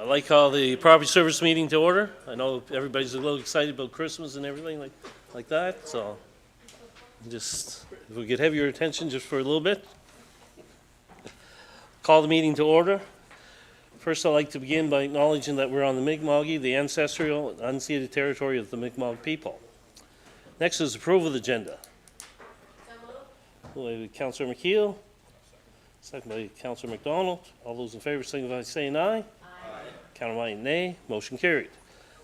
like call the property service meeting to order. I know everybody's a little excited about Christmas and everything like that, so just, if we could have your attention just for a little bit. Call the meeting to order. First, I'd like to begin by acknowledging that we're on the Mi'kmaq, the ancestral and unceded territory of the Mi'kmaq people. Next is approval of the agenda. By Councillor McKeel, second by Councillor McDonald. All those in favor signify by saying aye. Aye. Countermine nay. Motion carried.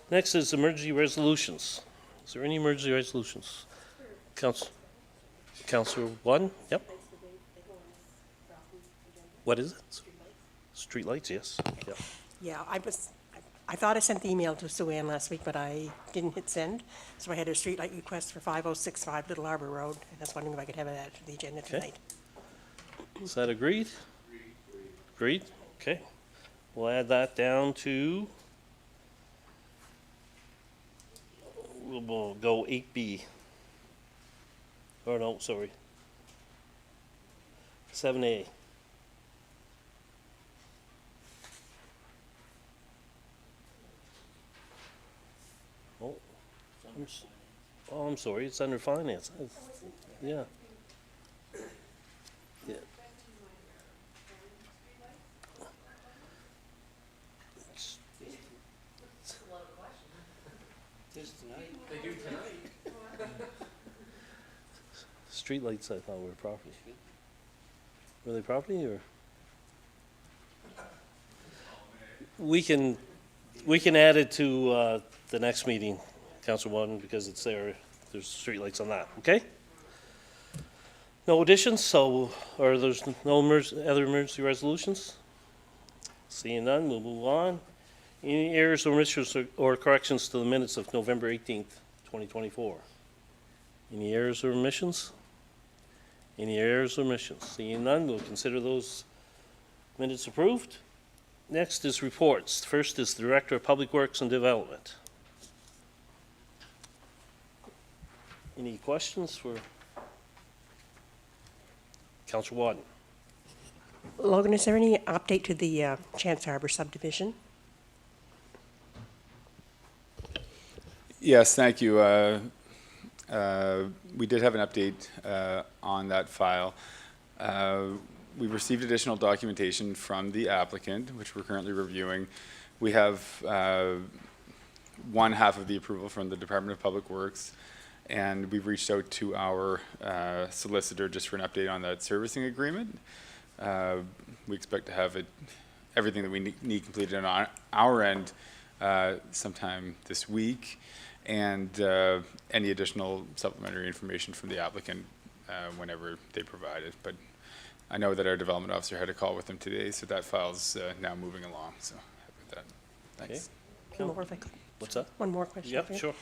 Next is emergency resolutions. Is there any emergency resolutions? Councillor one? Yep. What is it? Street lights, yes. Yep. Yeah, I thought I sent the email to Sue Ann last week, but I didn't hit send. So I had a streetlight request for 5065 Little Arbor Road, and I was wondering if I could have that to the agenda tonight. Is that agreed? Agreed? Okay. We'll add that down to, we'll go 8B. Or no, sorry. 7A. Oh, I'm sorry, it's under finance. Yeah. Yeah. They do tonight. Streetlights, I thought were property. Were they property or? We can add it to the next meeting, Council One, because it's there. There's streetlights on that. Okay. No additions. So, or there's no other emergency resolutions. Seeing none, we'll move on. Any errors, omissions, or corrections to the minutes of November 18th, 2024? Any errors or omissions? Any errors or omissions? Seeing none, we'll consider those minutes approved. Next is reports. First is the Director of Public Works and Development. Any questions for Councillor Wadden? Logan, is there any update to the Chance Harbor subdivision? Yes, thank you. We did have an update on that file. We received additional documentation from the applicant, which we're currently reviewing. We have one half of the approval from the Department of Public Works, and we've reached out to our solicitor just for an update on that servicing agreement. We expect to have everything that we need completed on our end sometime this week, and any additional supplementary information from the applicant whenever they provide it. But I know that our development officer had a call with them today, so that file's now moving along. So happy with that. Thanks. Okay. One more, if I could. What's that? One more question. Yep, sure.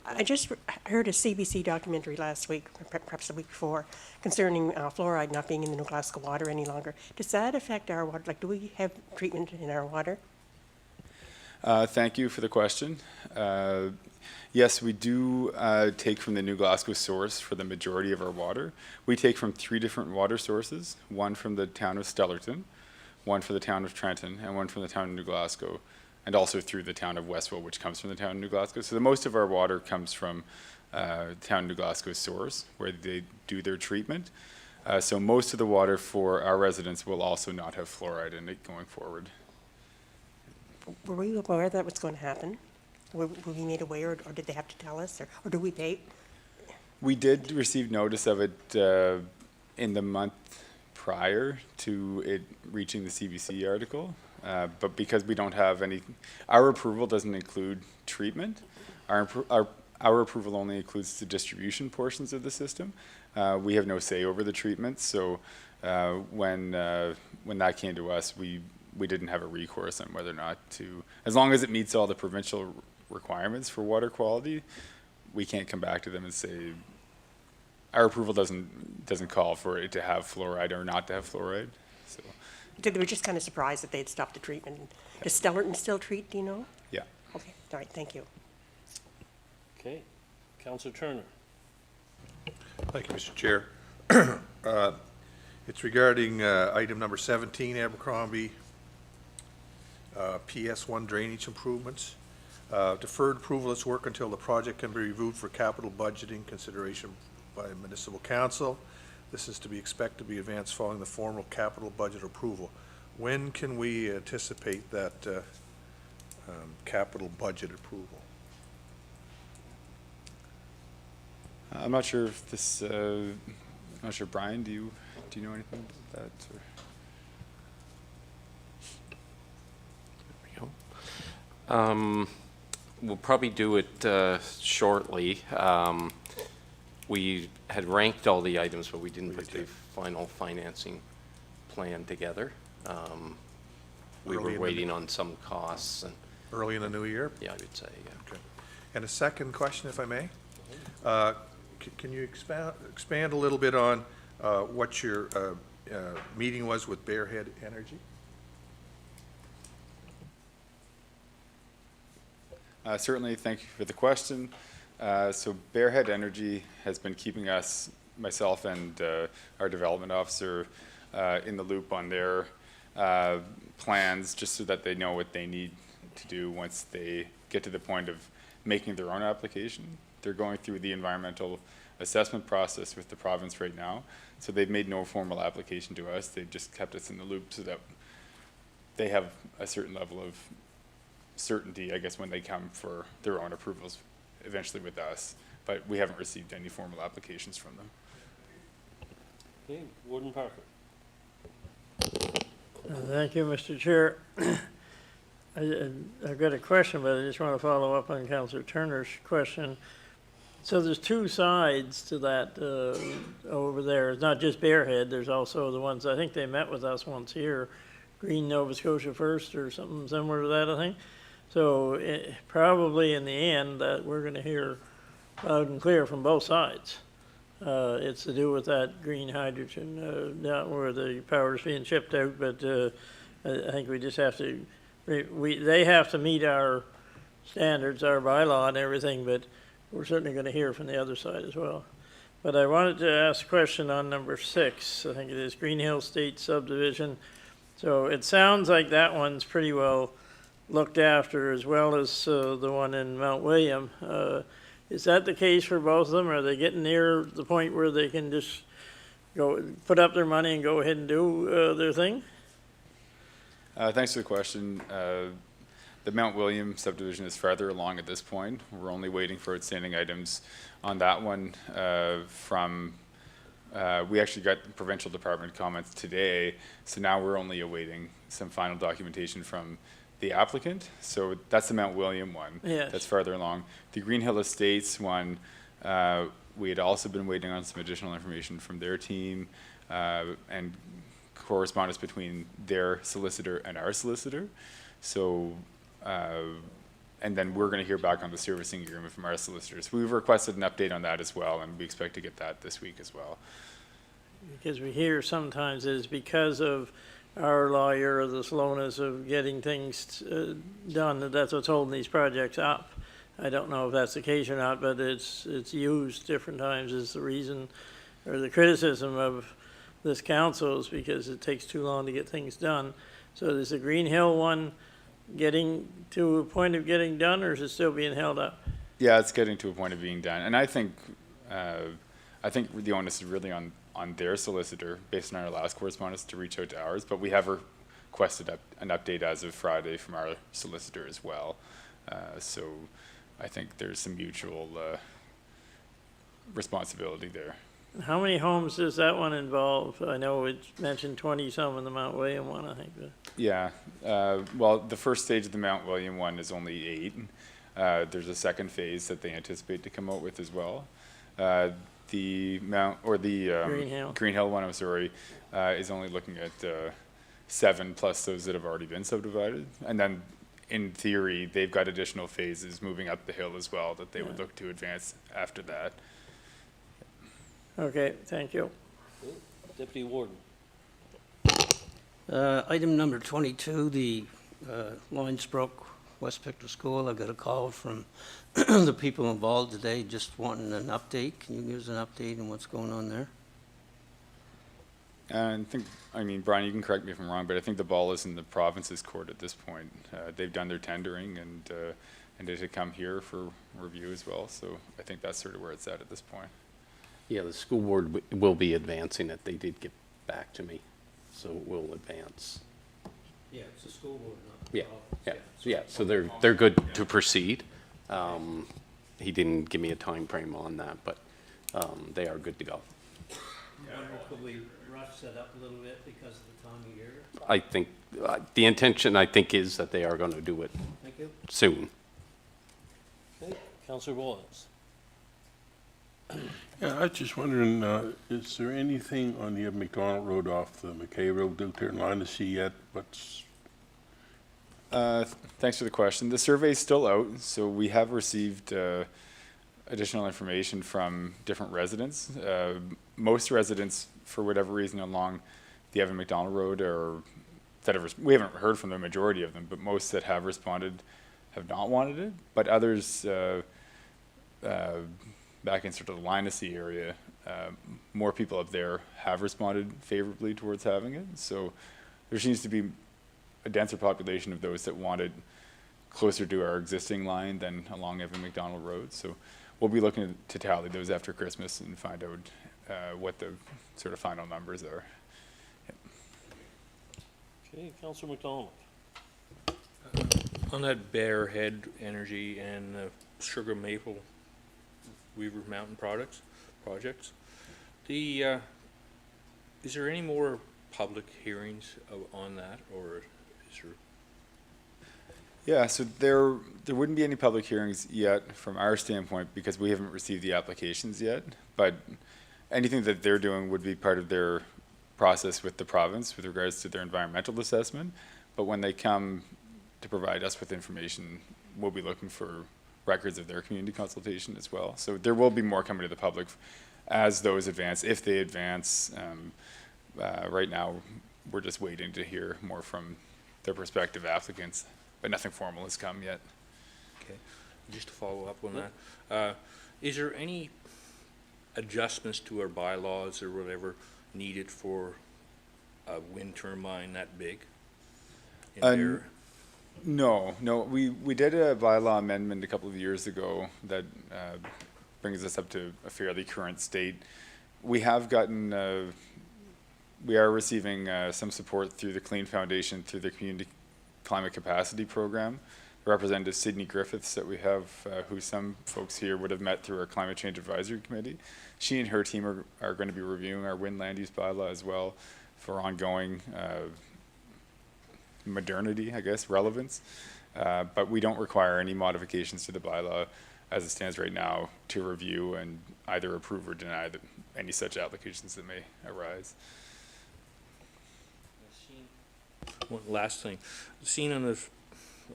I just heard a CBC documentary last week, perhaps the week before, concerning fluoride not being in the New Glasgow water any longer. Does that affect our water? Like, do we have treatment in our water? Thank you for the question. Yes, we do take from the New Glasgow source for the majority of our water. We take from 3 different water sources, one from the town of Stellarton, one for the town of Trenton, and one from the town of New Glasgow, and also through the town of Westville, which comes from the town of New Glasgow. So the most of our water comes from the town of New Glasgow source, where they do their treatment. So most of the water for our residents will also not have fluoride in it going forward. Were we aware that was going to happen? Were we made aware, or did they have to tell us, or do we pay? We did receive notice of it in the month prior to it reaching the CBC article, but because we don't have any, our approval doesn't include treatment. Our approval only includes the distribution portions of the system. We have no say over the treatment, so when that came to us, we didn't have a recourse on whether or not to, as long as it meets all the provincial requirements for water quality, we can't come back to them and say our approval doesn't call for it to have fluoride or not to have fluoride. So They were just kind of surprised that they'd stopped the treatment. Does Stellarton still treat, do you know? yeah. Okay, all right, thank you. Okay. Councillor Turner. Thank you, Mr. Chair. It's regarding item number 17, Abercrombie PS1 drainage improvements. Deferred approval of this work until the project can be reviewed for capital budgeting consideration by municipal council. This is to be expected to be advanced following the formal capital budget approval. When can we anticipate that capital budget approval? I'm not sure if this, I'm not sure, Brian, do you know anything about that? Or? We'll probably do it shortly. We had ranked all the items, but we didn't put the final financing plan together. We Early were in the- waiting on some costs, and Early in the new year? yeah, I would say, yeah. Okay. And a second question, if I may. Can you expand a little bit on what your meeting was with Bearhead Energy? Certainly, thank you for the question. So Bearhead Energy has been keeping us, myself and our development officer, in the loop on their plans, just so that they know what they need to do once they get to the point of making their own application. They're going through the environmental assessment process with the province right now, so they've made no formal application to us. They've just kept us in the loop so that they have a certain level of certainty, I guess, when they come for their own approvals eventually with us, but we haven't received any formal applications from them. Okay, Warden Parker. Thank you, Mr. Chair. I've got a question, but I just want to follow up on Councillor Turner's question. So there's two sides to that over there. It's not just Bearhead. There's also the ones, I think they met with us once here, Green Nova Scotia First or something similar to that, I think. So probably in the end that we're going to hear loud and clear from both sides. It's to do with that green hydrogen, not where the power's being shipped out, but I think we just have to, they have to meet our standards, our bylaw and everything, but we're certainly going to hear from the other side as well. But I wanted to ask a question on number 6, I think it is Green Hill State Subdivision. So it sounds like that one's pretty well looked after, as well as the one in Mount William. Is that the case for both of them? Are they getting near the point where they can just go put up their money and go ahead and do their thing? Thanks for the question. The Mount William subdivision is farther along at this point. We're only waiting for outstanding items on that one from, we actually got the provincial department comments today, so now we're only awaiting some final documentation from the applicant. So that's the Mount William one. Yes. That's farther along. The Green Hill Estates one, we had also been waiting on some additional information from their team and correspondence between their solicitor and our solicitor. So, and then we're going to hear back on the servicing agreement from our solicitors. We've requested an update on that as well, and we expect to get that this week as well. Because we hear sometimes it's because of our lawyer, the slowness of getting things done, that's what's holding these projects up. I don't know if that's the case or not, but it's used different times as the reason or the criticism of this council is because it takes too long to get things done. So is the Green Hill one getting to a point of getting done, or is it still being held up? Yeah, it's getting to a point of being done, and I think the onus is really on their solicitor, based on our last correspondence, to reach out to ours. But we have requested an update as of Friday from our solicitor as well. So I think there's some mutual responsibility there. How many homes does that one involve? I know it's mentioned 20-some in the Mount William one, I think. But. Yeah, well, the first stage of the Mount William one is only 8. There's a second phase that they anticipate to come out with as well. The Green Hill one, I'm sorry, is only looking at 7 plus those that have already been subdivided. And then in theory, they've got additional phases moving up the hill as well that they would look to advance after that. Okay, thank you. Deputy Warden. Item number 22, the lines broke West Pictou School. I got a call from the people involved today just wanting an update. Can you give us an update on what's going on there? And I mean, Brian, you can correct me if I'm wrong, but I think the ball is in the province's court at this point. They've done their tendering and it should come here for review as well. So I think that's sort of where it's at this point. Yeah, the school board will be advancing it. They did get back to me, so we'll advance. Yeah, it's the school board, not Yeah, yeah, so they're good to proceed. He didn't give me a time frame on that, but they are good to go. Could we rush that up a little bit because of the time of year? I think, the intention, I think, is that they are gonna do it Thank you. soon. Okay, Councillor Williams. Yeah, I was just wondering, is there anything on the McDonald Road off the McKay Road out there in line to see yet? What's, Thanks for the question. The survey's still out, so we have received additional information from different residents. Most residents, for whatever reason, along the Evan McDonald Road we haven't heard from the majority of them, but most that have responded have not wanted it. But others, back in sort of the Lynasea area, more people up there have responded favorably towards having it. So there seems to be a denser population of those that want it closer to our existing line than along Evan McDonald Road. So we'll be looking to tally those after Christmas and find out what the sort of final numbers are. Okay, Councillor McDonald. On that Bear Head Energy and Sugar Maple Weaver Mountain projects, is there any more public hearings on that, or is there? Yeah, so there wouldn't be any public hearings yet from our standpoint because we haven't received the applications yet. But anything that they're doing would be part of their process with the province with regards to their environmental assessment. But when they come to provide us with information, we'll be looking for records of their community consultation as well. So there will be more coming to the public as those advance, if they advance. Right now, we're just waiting to hear more from their prospective applicants, but nothing formal has come yet. Okay, just to follow up on that, is there any adjustments to our bylaws or whatever needed for a wind turbine that big? in there? No, we did a bylaw amendment a couple of years ago that brings us up to a fairly current state. We have gotten, we are receiving some support through the Clean Foundation, through the Community Climate Capacity Program. Representative Sydney Griffiths that we have, who some folks here would have met through our Climate Change Advisory Committee. She and her team are going to be reviewing our wind land use bylaw as well for ongoing modernity, I guess, relevance. But we don't require any modifications to the bylaw as it stands right now to review and either approve or deny any such applications that may arise. One last thing, seen on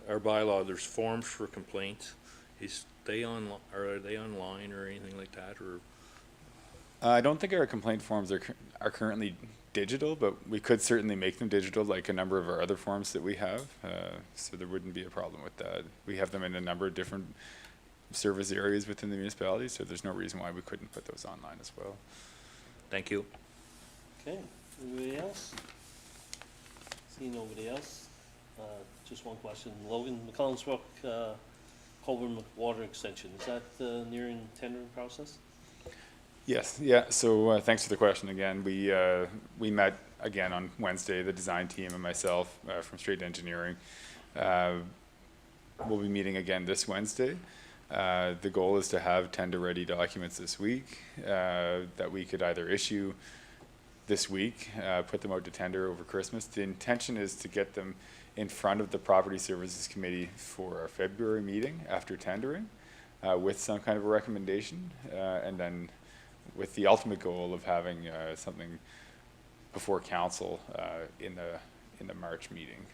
our bylaw, there's forms for complaints. Are they online or anything like that, or? I don't think our complaint forms are currently digital, but we could certainly make them digital like a number of our other forms that we have. So there wouldn't be a problem with that. We have them in a number of different service areas within the municipality, so there's no reason why we couldn't put those online as well. Thank you. Okay, anybody else? See nobody else. Just one question. Logan, McCollins Brook, Colburn Water Extension, is that nearing tendering process? Yes, yeah, so thanks for the question again. We met again on Wednesday, the design team and myself from Straight Engineering. We'll be meeting again this Wednesday. The goal is to have tender-ready documents this week that we could either issue this week, put them out to tender over Christmas. The intention is to get them in front of the Property Services Committee for our February meeting after tendering with some kind of a recommendation, and then with the ultimate goal of having something before council in the March meeting.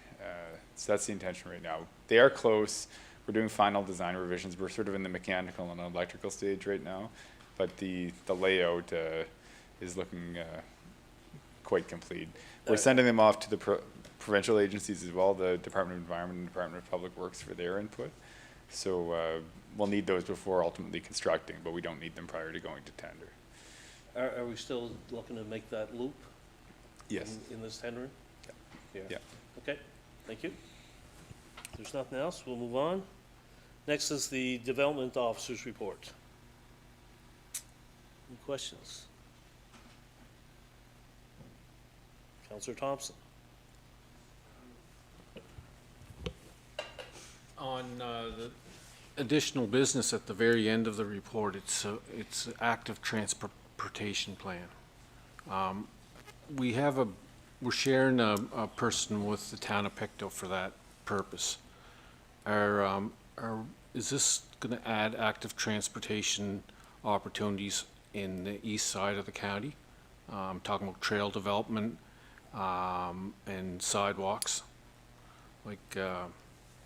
So that's the intention right now. They are close. We're doing final design revisions. We're sort of in the mechanical and electrical stage right now, but the layout is looking quite complete. We're sending them off to the provincial agencies as well, the Department of Environment and Department of Public Works for their input. So we'll need those before ultimately constructing, but we don't need them prior to going to tender. Are we still looking to make that loop? Yes. In this tendering? Yeah. Okay, thank you. If there's nothing else, we'll move on. Next is the Development Officer's Report. Any questions? Counselor Thompson? On the additional business at the very end of the report, it's an active transportation plan. We're sharing a person with the town of Pictou for that purpose. Is this going to add active transportation opportunities in the east side of the county? I'm talking about trail development and sidewalks. Like,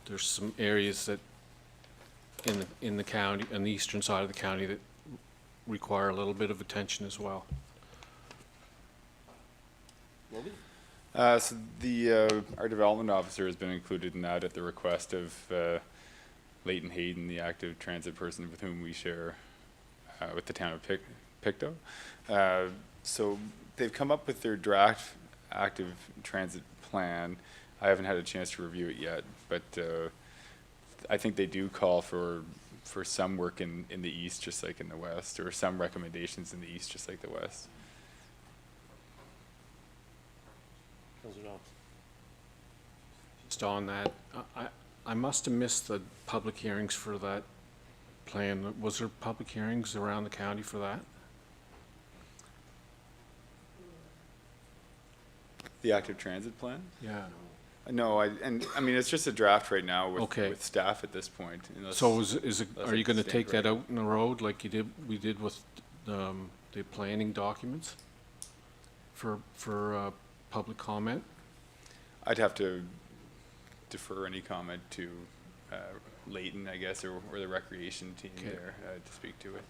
there's some areas that in the county, on the eastern side of the county, that require a little bit of attention as well. So our development officer has been included in that at the request of Leighton Hayden, the active transit person with whom we share with the town of Pictou. So they've come up with their draft active transit plan. I haven't had a chance to review it yet, but I think they do call for some work in the east, just like in the west, or some recommendations in the east, just like the west. Counselor Thompson? Just on that, I must have missed the public hearings for that plan. Was there public hearings around the county for that? The active transit plan? Yeah. No, I mean, it's just a draft right now Okay. with staff at this point. unless- So is it, unless are you it's gonna stamped take that right. out in the road like we did with, the planning documents? For public comment? I'd have to defer any comment to Leighton, I guess, or the recreation team Okay. there to speak to it.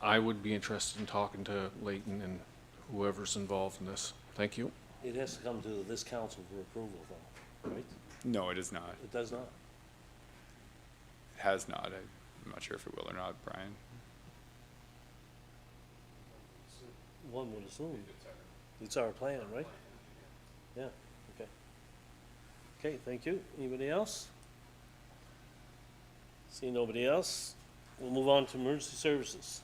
I would be interested in talking to Leighton and whoever's involved in this. Thank you. It has to come to this council for approval, though, right? No, it is not. It does not? It has not. I'm not sure if it will or not, Brian. One would assume. It's our plan, right? Yeah, okay. Okay, thank you. Anybody else? See nobody else? We'll move on to emergency services.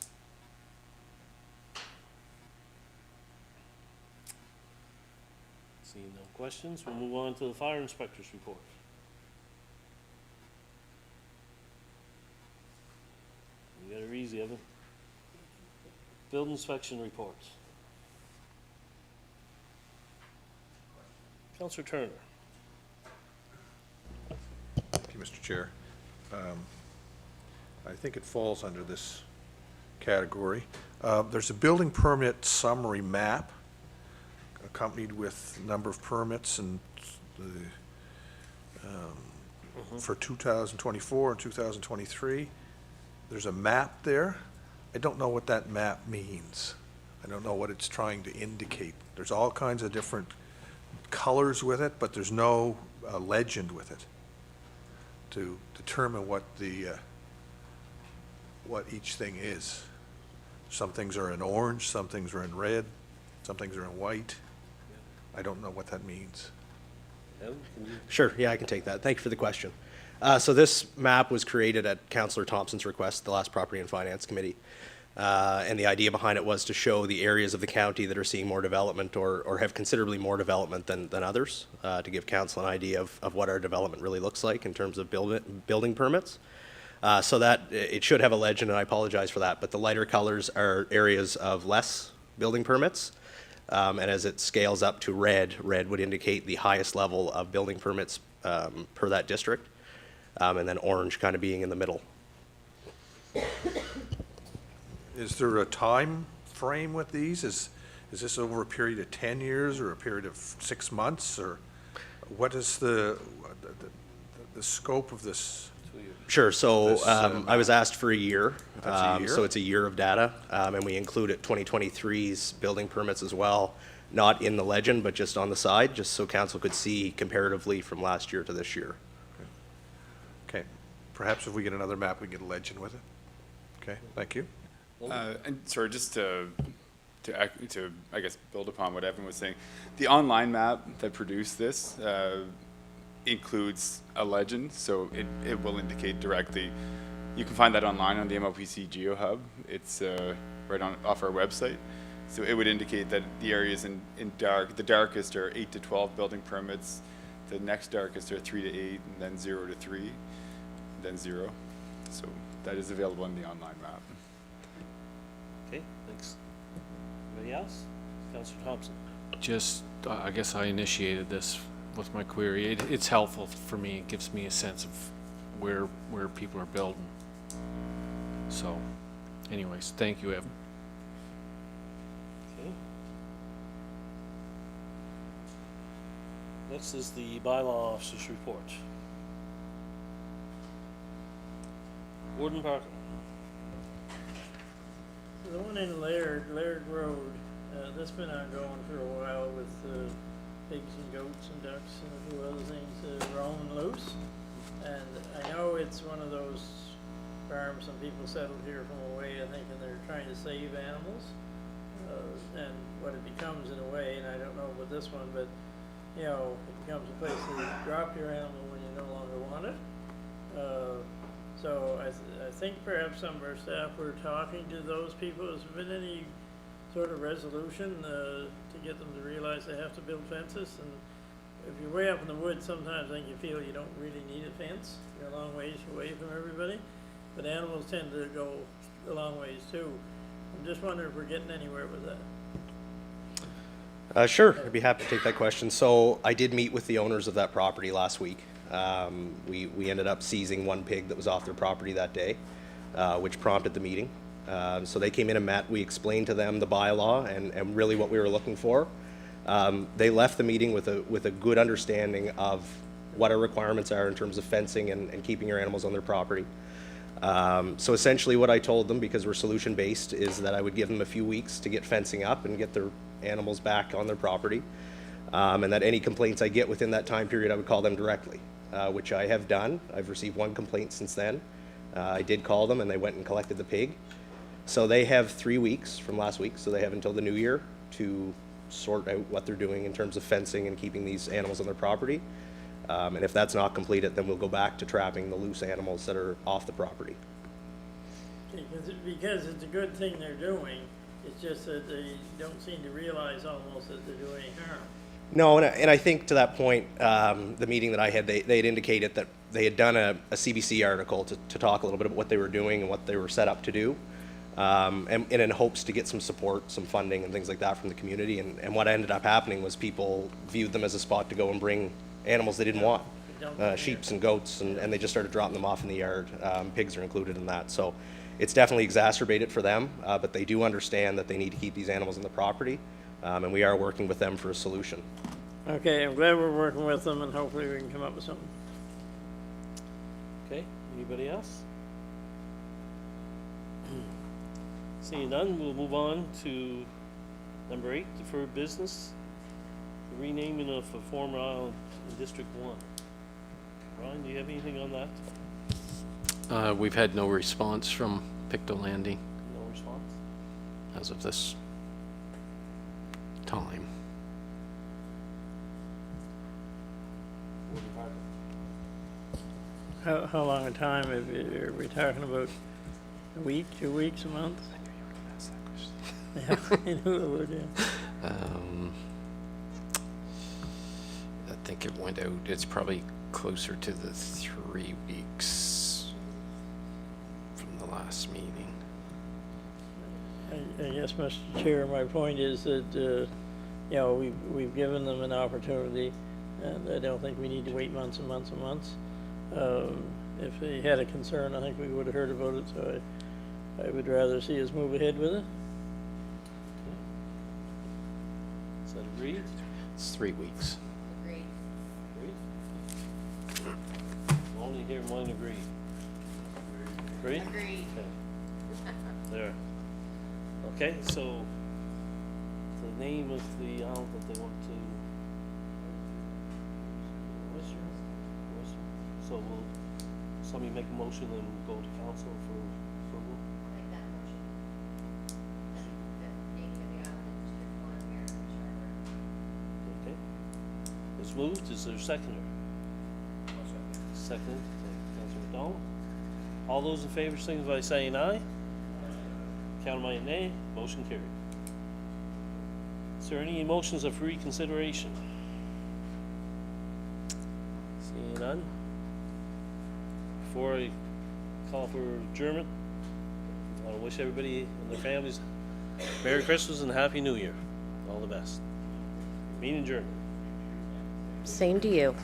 Seeing no questions, we'll move on to the fire inspector's report. You got her easy, Evan. Field inspection report. Counselor Turner. Thank you, Mr. Chair. I think it falls under this category. There's a building permit summary map accompanied with number of permits and for 2024 and 2023. There's a map there. I don't know what that map means. I don't know what it's trying to indicate. There's all kinds of different colors with it, but there's no legend with it to determine what each thing is. Some things are in orange, some things are in red, some things are in white. I don't know what that means. Evan, can you? Sure, yeah, I can take that. Thank you for the question. So this map was created at Councillor Thompson's request, the last Property and Finance Committee. And the idea behind it was to show the areas of the county that are seeing more development or have considerably more development than others, to give council an idea of what our development really looks like in terms of building permits. So that it should have a legend, and I apologize for that, but the lighter colors are areas of less building permits. And as it scales up to red would indicate the highest level of building permits per that district, and then orange kind of being in the middle. Is there a time frame with these? Is this over a period of 10 years or a period of 6 months, or what is the scope of this? Sure, so This, I was asked for a year. That's a year? So it's a year of data, and we included 2023's building permits as well, not in the legend, but just on the side, just so council could see comparatively from last year to this year. Okay, perhaps if we get another map, we can get a legend with it. Okay, thank you. And sorry, just to to I guess build upon what Evan was saying, the online map that produced this includes a legend, so it will indicate directly. You can find that online on the MLPC GeoHub. It's right on off our website. So it would indicate that the areas in dark, the darkest are 8 to 12 building permits, the next darkest are 3 to 8, and then 0 to 3, then 0. So that is available in the online map. Okay, thanks. Anybody else? Councillor Thompson? Just, I guess I initiated this with my query. It's helpful for me. It gives me a sense of where people are building. So, anyways, thank you, Evan. Okay. Next is the bylaw officer's report. Warden Parker. The one in Laird Road, that's been ongoing for a while with pigs and goats and ducks and a few other things roaming loose. And I know it's one of those farms, some people settled here from away, I think, and they're trying to save animals. And what it becomes in a way, and I don't know about this one, but, you know, it becomes a place to drop your animal when you no longer want it. So I think perhaps some of our staff were talking to those people. Has there been any sort of resolution to get them to realize they have to build fences? And if you're way up in the woods, sometimes I think you feel you don't really need a fence. You're a long ways away from everybody. But animals tend to go a long ways too. I'm just wondering if we're getting anywhere with that. Sure, I'd be happy to take that question. So I did meet with the owners of that property last week. We ended up seizing one pig that was off their property that day, which prompted the meeting. So they came in and met. We explained to them the bylaw and really what we were looking for. They left the meeting with a good understanding of what our requirements are in terms of fencing and keeping your animals on their property. So essentially what I told them, because we're solution-based, is that I would give them a few weeks to get fencing up and get their animals back on their property. And that any complaints I get within that time period, I would call them directly, which I have done. I've received one complaint since then. I did call them and they went and collected the pig. So they have 3 weeks from last week, so they have until the new year to sort out what they're doing in terms of fencing and keeping these animals on their property. And if that's not completed, then we'll go back to trapping the loose animals that are off the property. Because it's a good thing they're doing, it's just that they don't seem to realize almost that they're doing harm. No, and I think to that point, the meeting that I had, they had indicated that they had done a CBC article to talk a little bit about what they were doing and what they were set up to do, and in hopes to get some support, some funding and things like that from the community. And what ended up happening was people viewed them as a spot to go and bring animals they didn't want, sheeps and goats, and they just started dropping them off in the yard. Pigs are included in that. So it's definitely exacerbated for them, but they do understand that they need to keep these animals on the property, and we are working with them for a solution. Okay, I'm glad we're working with them and hopefully we can come up with something. Okay, anybody else? Seeing none, we'll move on to number 8, deferred business. The renaming of a former island in District 1. Ryan, do you have anything on that? We've had no response from Pictou Landing No response? as of this time. Warden Parker? How long a time are we talking about? A week, 2 weeks, a month? Yeah, I knew it would, yeah. I think it went out, it's probably closer to the 3 weeks from the last meeting. I guess, Mr. Chair, my point is that, you know, we've given them an opportunity, and I don't think we need to wait months and months and months. If they had a concern, I think we would have heard about it, so I would rather see us move ahead with it. Is that agreed? It's 3 weeks. Agreed? Only hear one agreed. Agreed? Agreed. Okay. There. Okay, so the name of the island that they want to... So will somebody make a motion and go to council for approval? Make that motion. The name of the island. It's moved, is there a seconder? Second, Councilor McDonald. All those in favor, signify by saying aye. Count my nay, motion carried. Is there any motions of reconsideration? Seeing none. Before I call for adjournment, I want to wish everybody and their families Merry Christmas and Happy New Year. All the best. Meeting adjourned. Same to you.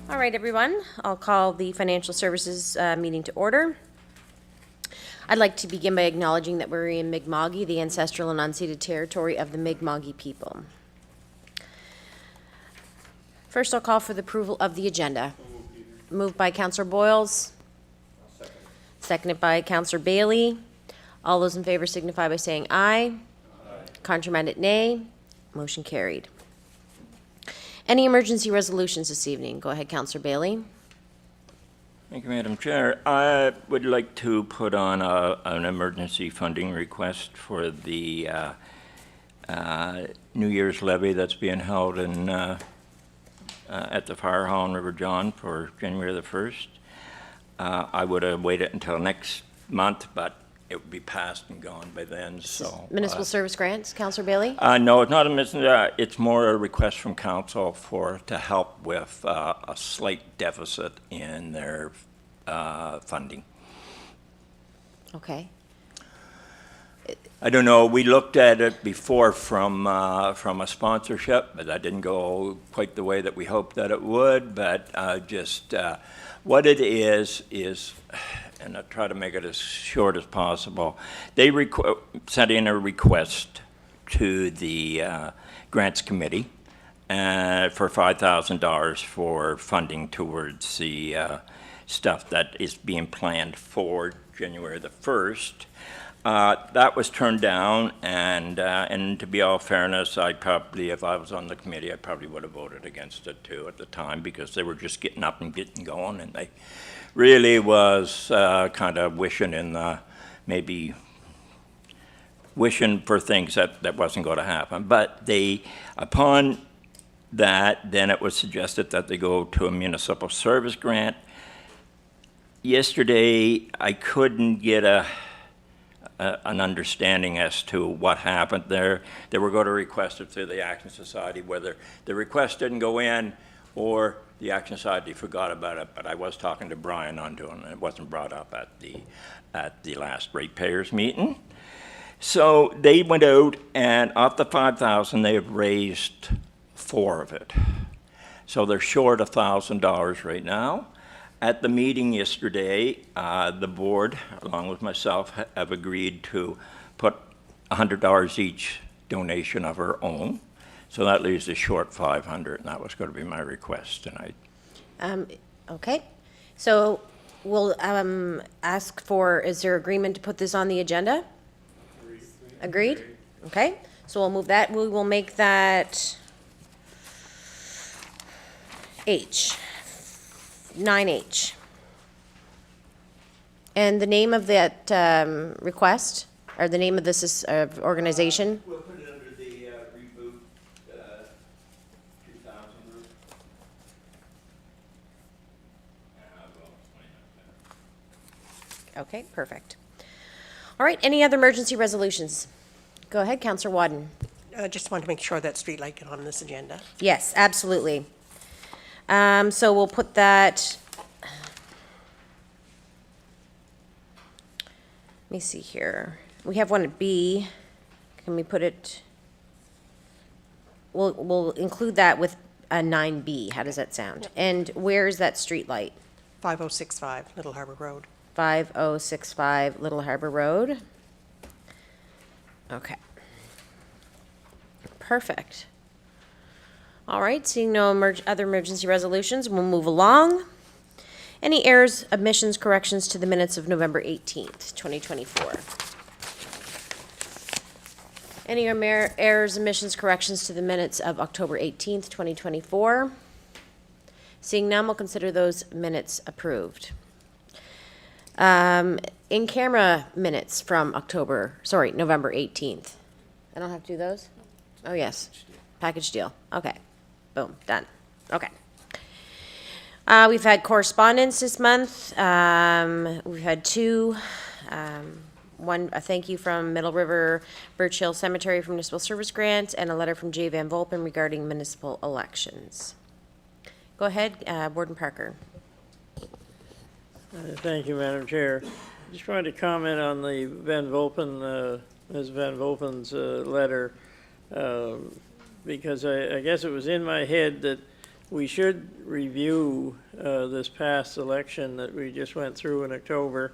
All right, everyone, I'll call the Financial Services meeting to order. I'd like to begin by acknowledging that we're in Mi'kma'ki, the ancestral and unceded territory of the Mi'kma'ki people. First, I'll call for the approval of the agenda. Moved by Councillor Boyles. Seconded by Councillor Bailey. All those in favor signify by saying aye. Contramanded nay. Motion carried. Any emergency resolutions this evening? Go ahead, Councillor Bailey. Thank you, Madam Chair. I would like to put on an emergency funding request for the New Year's levy that's being held in, at the Fire Hall in River John for January the 1st. I would have waited until next month, but it would be passed and gone by then, so. Municipal Service Grants, Councillor Bailey? No, it's not it's more a request from council to help with a slight deficit in their funding. Okay. I don't know, we looked at it before from a sponsorship, but that didn't go quite the way that we hoped that it would, but what it is, and I'll try to make it as short as possible, they sent in a request to the Grants Committee for $5,000 for funding towards the stuff that is being planned for January the 1st. That was turned down, and to be all fairness, I probably, if I was on the committee, I probably would have voted against it too at the time, because they were just getting up and getting going, and they really was kind of wishing in the, maybe wishing for things that wasn't going to happen. But upon that, then it was suggested that they go to a municipal service grant. Yesterday, I couldn't get an understanding as to what happened there. They were going to request it through the Action Society, whether the request didn't go in or the Action Society forgot about it, but I was talking to Brian on doing it. It wasn't brought up at the last ratepayers meeting. So they went out, and off the 5,000, they have raised 4 of it. So they're short $1,000 right now. At the meeting yesterday, the board, along with myself, have agreed to put $100 each donation of our own. So that leaves us short $500, and that was going to be my request tonight. Okay. So we'll ask for, is there agreement to put this on the agenda? Agreed? Okay. So we'll move that. We will make that H. 9H. And the name of that request, or the name of this organization? We'll put it under the Reboot 2000 group. Okay, perfect. All right, any other emergency resolutions? Go ahead, Councillor Wadden. I just want to make sure that street light get on this agenda. Yes, absolutely. So we'll put that, let me see here. We have one at B. Can we put it, we'll include that with a 9B. How does that sound? And where is that street light? 5065 Little Harbor Road. 5065 Little Harbor Road. Okay. Perfect. All right, seeing no other emergency resolutions, we'll move along. Any errors, omissions, corrections to the minutes of November 18th, 2024? Any errors, omissions, corrections to the minutes of October 18th, 2024? Seeing none, we'll consider those minutes approved. In-camera minutes from November 18th. I don't have to do those? Oh, yes. Package deal. Okay. Boom, done. Okay. We've had correspondence this month. We've had two. One, a thank you from Middle River Birch Hill Cemetery for municipal service grant, and a letter from Jay Van Volpen regarding municipal elections. Go ahead, Warden Parker. Thank you, Madam Chair. Just wanted to comment on the Van Volpen, Ms. Van Volpen's letter, because I guess it was in my head that we should review this past election that we just went through in October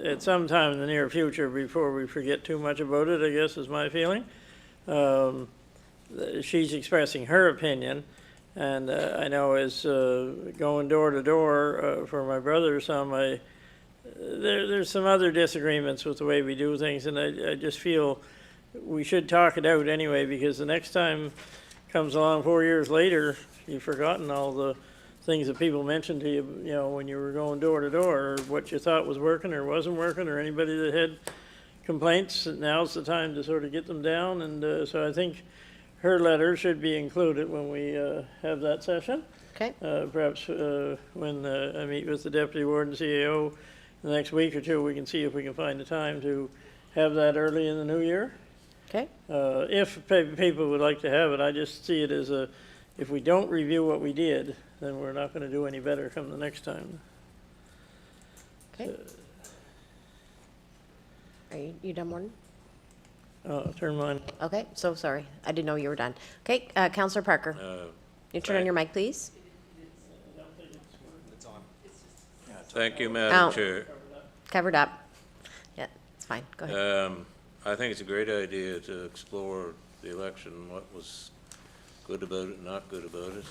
at some time in the near future before we forget too much about it, I guess is my feeling. She's expressing her opinion, and I know as going door to door for my brother or some, there's some other disagreements with the way we do things, and I just feel we should talk it out anyway, because the next time comes along 4 years later, you've forgotten all the things that people mentioned to you, you know, when you were going door to door, or what you thought was working or wasn't working, or anybody that had complaints. Now's the time to sort of get them down, and so I think her letter should be included when we have that session. Okay. Perhaps when I meet with the Deputy Warden CAO the next week or two, we can see if we can find a time to have that early in the new year. Okay. If people would like to have it, I just see it as if we don't review what we did, then we're not going to do any better come the next time. Okay. Are you done, Warden? Turn mine. Okay, so sorry. I didn't know you were done. Okay, Councillor Parker. You turn on your mic, please. Thank you, Madam Oh. Chair. Covered up. Yeah, it's fine. Go ahead. I think it's a great idea to explore the election, what was good about it, not good about it.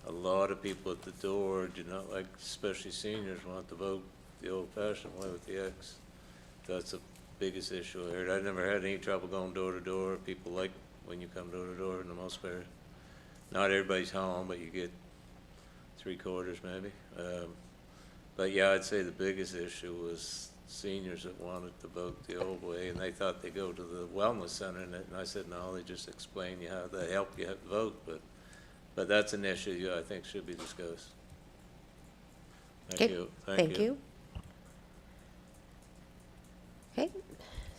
A lot of people at the door do not like, especially seniors, want to vote the old-fashioned way with the X. That's the biggest issue I heard. I've never had any trouble going door to door. People like when you come door to door in the most part. Not everybody's home, but you get 3/4 maybe. But yeah, I'd say the biggest issue was seniors that wanted to vote the old way, and they thought they go to the wellness center, and I said, no, they just explain you how they help you vote, but that's an issue I think should be discussed. Thank Okay, you. thank you. Okay,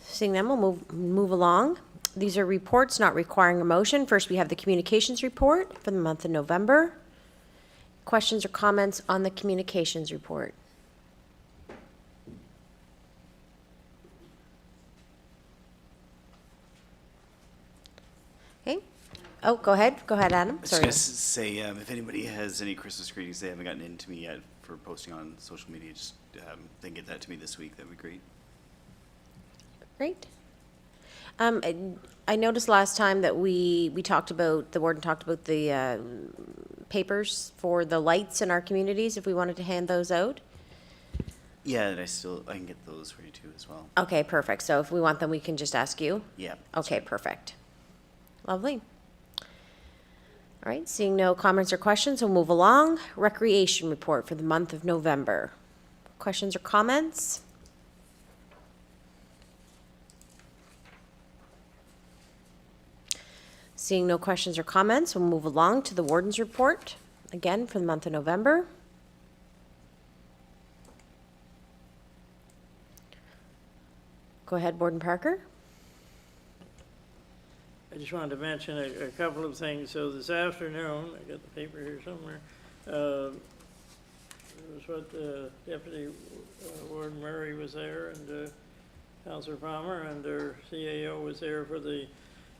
seeing them, we'll move along. These are reports not requiring a motion. First, we have the communications report for the month of November. Questions or comments on the communications report? Okay. Oh, go ahead, Adam. I was Sorry. going to say, if anybody has any Christmas greetings they haven't gotten in to me yet for posting on social media, just they can get that to me this week. That'd be great. Great. I noticed last time that we talked about, the warden talked about the papers for the lights in our communities, if we wanted to hand those out. Yeah, and I can get those for you too as well. Okay, perfect. So if we want them, we can just ask you? Yeah. Okay, perfect. Lovely. All right, seeing no comments or questions, we'll move along. Recreation report for the month of November. Questions or comments? Seeing no questions or comments, we'll move along to the warden's report, again, for the month of November. Go ahead, Warden Parker. I just wanted to mention a couple of things. So this afternoon, I got the paper here somewhere, it was what Deputy Warden Murray was there, and Councillor Palmer, and our CAO was there for the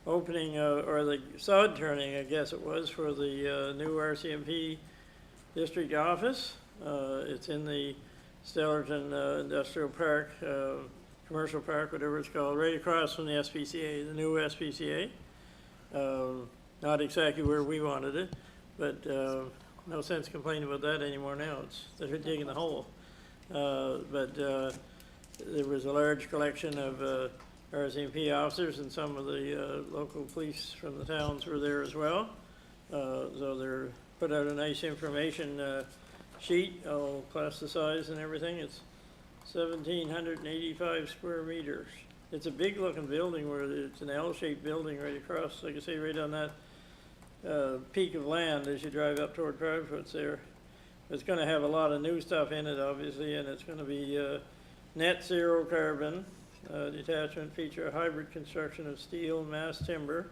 opening, or the sod turning, I guess it was, for the new RCMP district office. It's in the Stellarton Industrial Park, Commercial Park, whatever it's called, right across from the SPCA, the new SPCA. Not exactly where we wanted it, but no sense complaining about that anymore now. They're digging the hole. But there was a large collection of RCMP officers, and some of the local police from the towns were there as well. So they're put out a nice information sheet, all plasticized and everything. It's 1,785 square meters. it's a big looking building where it's an L-shaped building right across, like I say, right on that peak of land as you drive up toward Proudfoot's there. It's gonna have a lot of new stuff in it, obviously, and it's gonna be net zero carbon. Detachment feature a hybrid construction of steel and mass timber,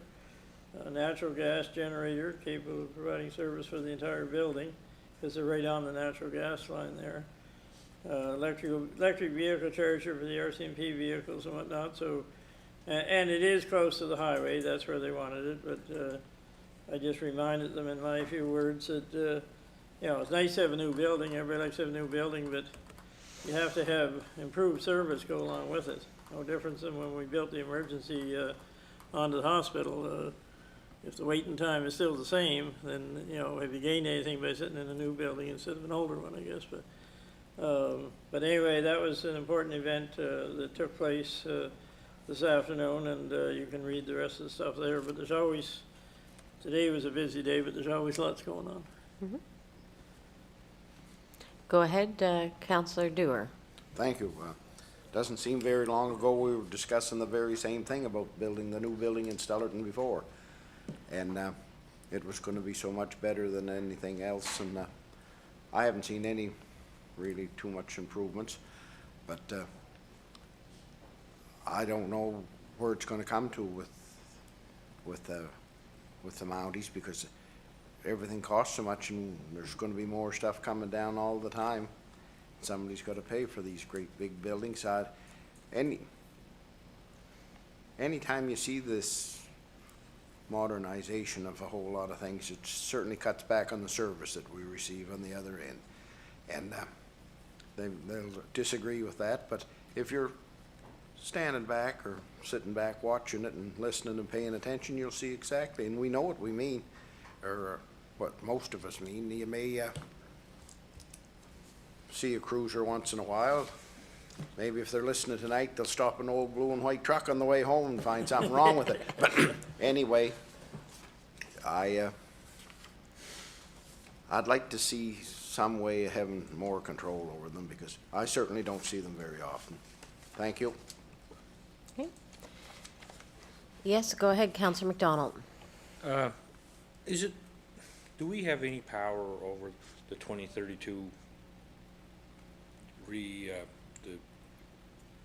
a natural gas generator capable of providing service for the entire building, because they're right on the natural gas line there. Electric vehicle charger for the RCMP vehicles and whatnot, so, and it is close to the highway, that's where they wanted it, but I just reminded them in my few words that, you know, it's nice to have a new building, everybody likes to have a new building, but you have to have improved service go along with it. No difference than when we built the emergency onto the hospital. If the waiting time is still the same, then, you know, have you gained anything by sitting in a new building instead of an older one, I guess, but anyway, that was an important event that took place this afternoon, and you can read the rest of the stuff there. But there's always, today was a busy day, but there's always lots going on. Mm-hmm. Go ahead, Councillor Dewar. Thank you. Doesn't seem very long ago we were discussing the very same thing about building the new building in Stellarton before. And it was going to be so much better than anything else. And I haven't seen any really too much improvements. But I don't know where it's going to come to with the Mounties, because everything costs so much, and there's going to be more stuff coming down all the time. Somebody's got to pay for these great big buildings. Anytime you see this modernization of a whole lot of things, it certainly cuts back on the service that we receive on the other end. And they'll disagree with that, but if you're standing back or sitting back watching it and listening and paying attention, you'll see exactly, and we know what we mean, or what most of us mean. You may see a cruiser once in a while. Maybe if they're listening tonight, they'll stop an old blue and white truck on the way home and find something wrong with it. But anyway, I'd like to see some way of having more control over them, because I certainly don't see them very often. Thank you. Okay. Yes, go ahead, Councillor McDonald. Do we have any power over the 2032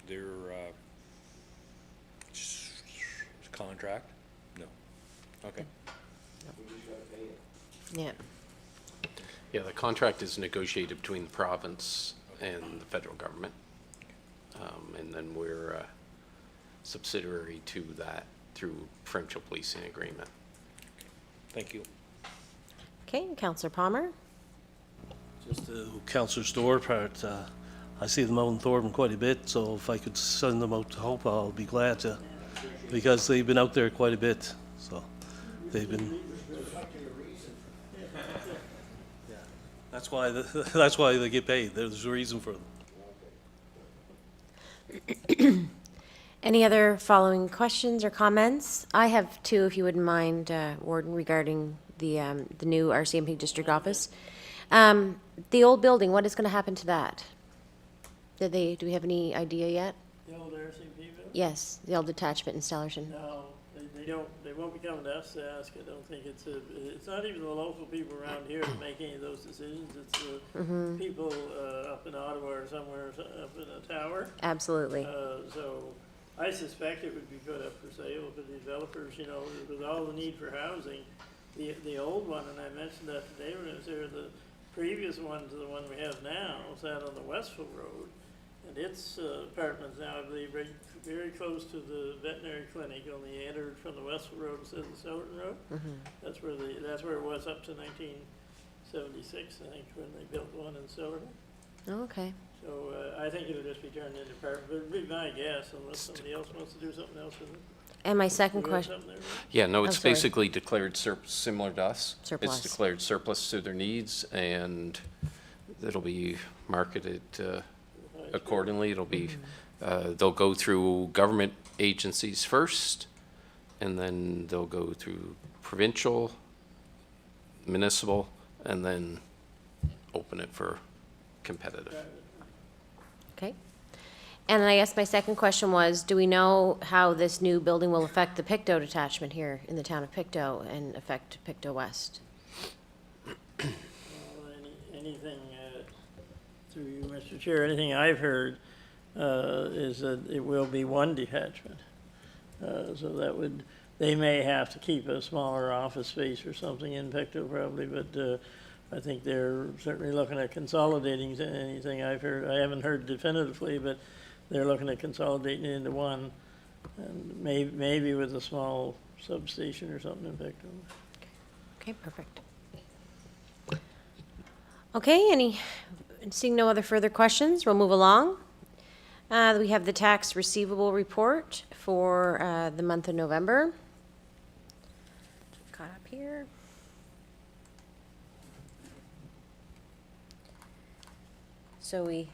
their contract? No. Okay. Yeah. Yeah, the contract is negotiated between the province and the federal government. And then we're a subsidiary to that through provincial policing agreement. Thank you. Okay, Councillor Palmer. Just the Councillor Store part, I see them out in Thornton quite a bit, so if I could send them out to Hope, I'll be glad to, because they've been out there quite a bit, so they've been. Yeah, that's why they get paid. There's a reason for them. Any other following questions or comments? I have two, if you wouldn't mind, Warden, regarding the new RCMP district office. The old building, what is going to happen to that? Do we have any idea yet? The old RCMP building? Yes, the old detachment in Stellarton. No, they won't be coming to us to ask. I don't think it's not even the local people around here that make any of those decisions. It's the people up in Ottawa or somewhere up in a tower. Absolutely. So I suspect it would be put up for sale for the developers, you know, with all the need for housing. The old one, and I mentioned that today when I was there, the previous one to the one we have now sat on the Westville Road, and its apartments now, I believe, right very close to the veterinary clinic, only entered from the Westville Road instead of the Stellarton Road. That's where it was up to 1976, I think, when they built one in Stellarton. Oh, okay. So I think it'll just be turned into apartment, but it'd be my guess, unless somebody else wants to do something else with it. And my second question. Yeah, no, Oh, it's sorry. basically declared similar to us. Surplus. It's declared surplus to their needs, and it'll be marketed accordingly. It'll be, they'll go through government agencies first, and then they'll go through provincial, municipal, and then open it for competitive. Okay. And I guess my second question was, do we know how this new building will affect the Pictou detachment here in the town of Pictou and affect Pictou West? Anything, through you, Mr. Chair, anything I've heard is that it will be one detachment. So that would, they may have to keep a smaller office space or something in Pictou probably, but I think they're certainly looking at consolidating anything I've heard. I haven't heard definitively, but they're looking at consolidating it into one, and maybe with a small substation or something in Pictou. Okay, perfect. Okay, seeing no other further questions, we'll move along. We have the tax receivable report for the month of November. Caught up here. So we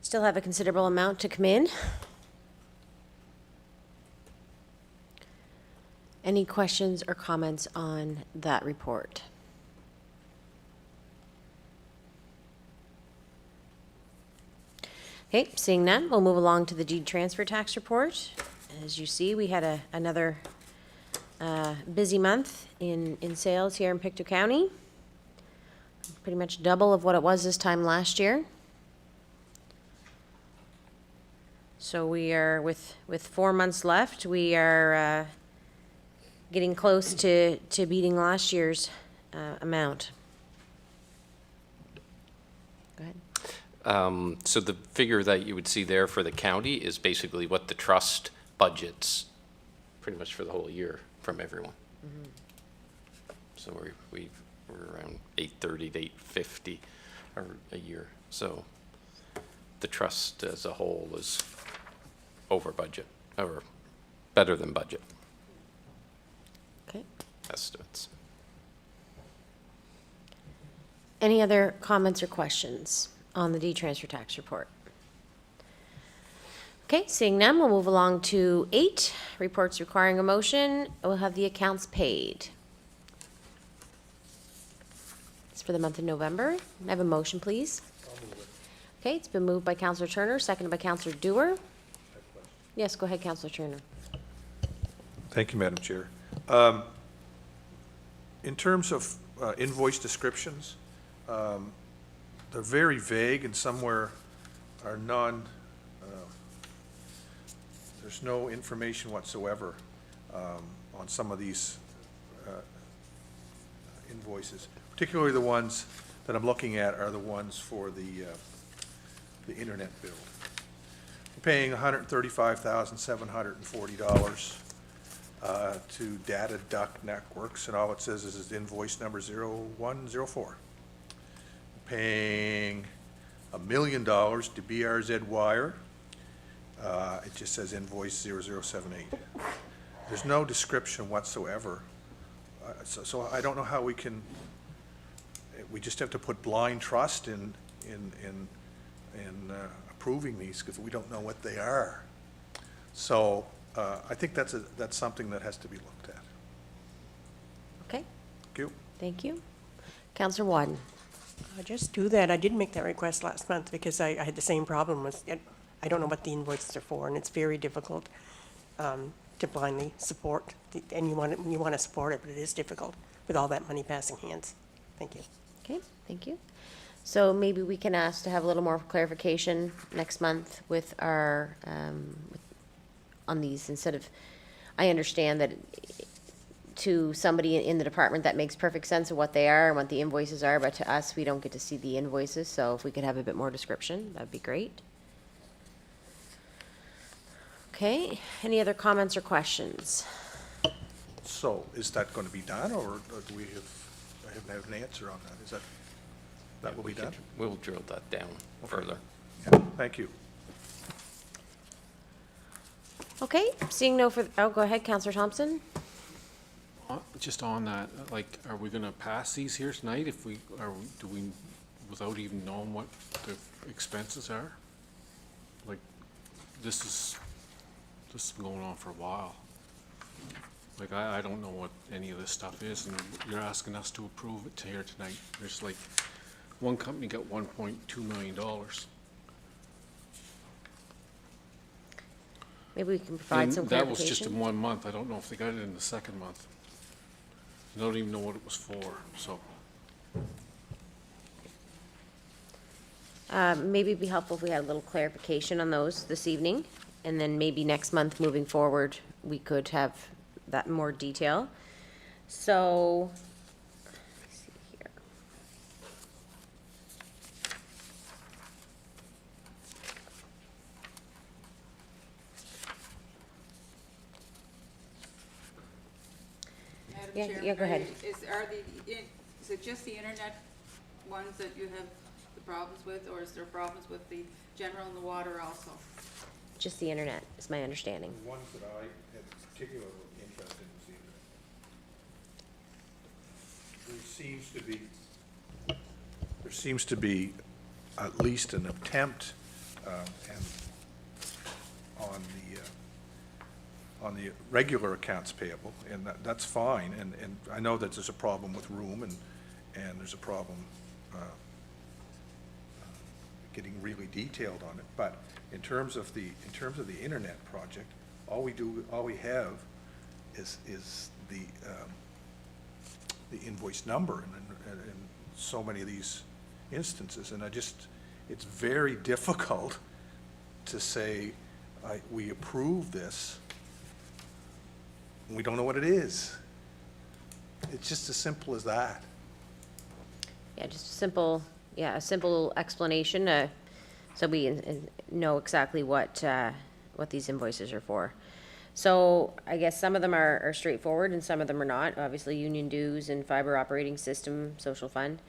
still have a considerable amount to come in. Any questions or comments on that report? Okay, seeing none, we'll move along to the deed transfer tax report. As you see, we had another busy month in sales here in Pictou County. Pretty much double of what it was this time last year. So we are, with 4 months left, we are getting close to beating last year's amount. Go ahead. So the figure that you would see there for the county is basically what the trust budgets pretty much for the whole year from everyone. Mm-hmm. So we're around 830 to 850 a year. So the trust as a whole is over budget, or better than budget. Okay. Estimates. Any other comments or questions on the deed transfer tax report? Okay, seeing none, we'll move along to 8, reports requiring a motion. We'll have the accounts paid. It's for the month of November. I have a motion, please. Okay, it's been moved by Councillor Turner, seconded by Councillor Dewar. Yes, go ahead, Councillor Turner. Thank you, Madam Chair. In terms of invoice descriptions, they're very vague and somewhere are there's no information whatsoever on some of these invoices. Particularly the ones that I'm looking at are the ones for the internet bill. We're paying $135,740 to Data Duck Networks, and all it says is invoice number 0104. Paying $1 million to BRZ Wire. It just says invoice 0078. There's no description whatsoever. So I don't know how we can. We just have to put blind trust in approving these because we don't know what they are. So I think that's something that has to be looked at. Okay. Thank you. Thank you. Councillor Wadden. I just do that. I did make that request last month because I had the same problem with it. I don't know what the invoices are for, and it's very difficult to blindly support. And you want to support it, but it is difficult with all that money passing hands. Thank you. Okay, thank you. So maybe we can ask to have a little more clarification next month with our, on these, instead of, I understand that to somebody in the department that makes perfect sense of what they are and what the invoices are, but to us, we don't get to see the invoices, so if we could have a bit more description, that'd be great. Okay, any other comments or questions? So is that going to be done, or do we have? I haven't had an answer on that. Is that will be done? We'll drill that down further. Yeah, thank you. Okay, seeing no further, oh, go ahead, Councillor Thompson. Just on that, like, are we gonna pass these here tonight if we, do we, without even knowing what the expenses are? Like, this has been going on for a while. Like, I don't know what any of this stuff is, and you're asking us to approve it here tonight. There's like, one company got $1.2 million. Maybe we can provide And some that was just in clarification. 1 month. I don't know if they got it in the second month. I don't even know what it was for, so. Maybe it'd be helpful if we had a little clarification on those this evening, and then maybe next month, moving forward, we could have that more detail. So, let's see here. Madam Yeah, Chairman, yeah, go ahead. Is it just the internet ones that you have the problems with, or is there problems with the general and the water also? Just the internet, is my understanding. The ones that I had particular interest in was the internet. There seems to be at least an attempt, and on the regular accounts payable, and that's fine, and I know that there's a problem with room, and there's a problem getting really detailed on it, but in terms of the internet project, all we have is the invoice number in so many of these instances, and it's very difficult to say, we approve this, and we don't know what it is. It's just as simple as that. Yeah, just a simple explanation, so we know exactly what these invoices are for. So I guess some of them are straightforward and some of them are not, obviously union dues and fiber operating system, social fund.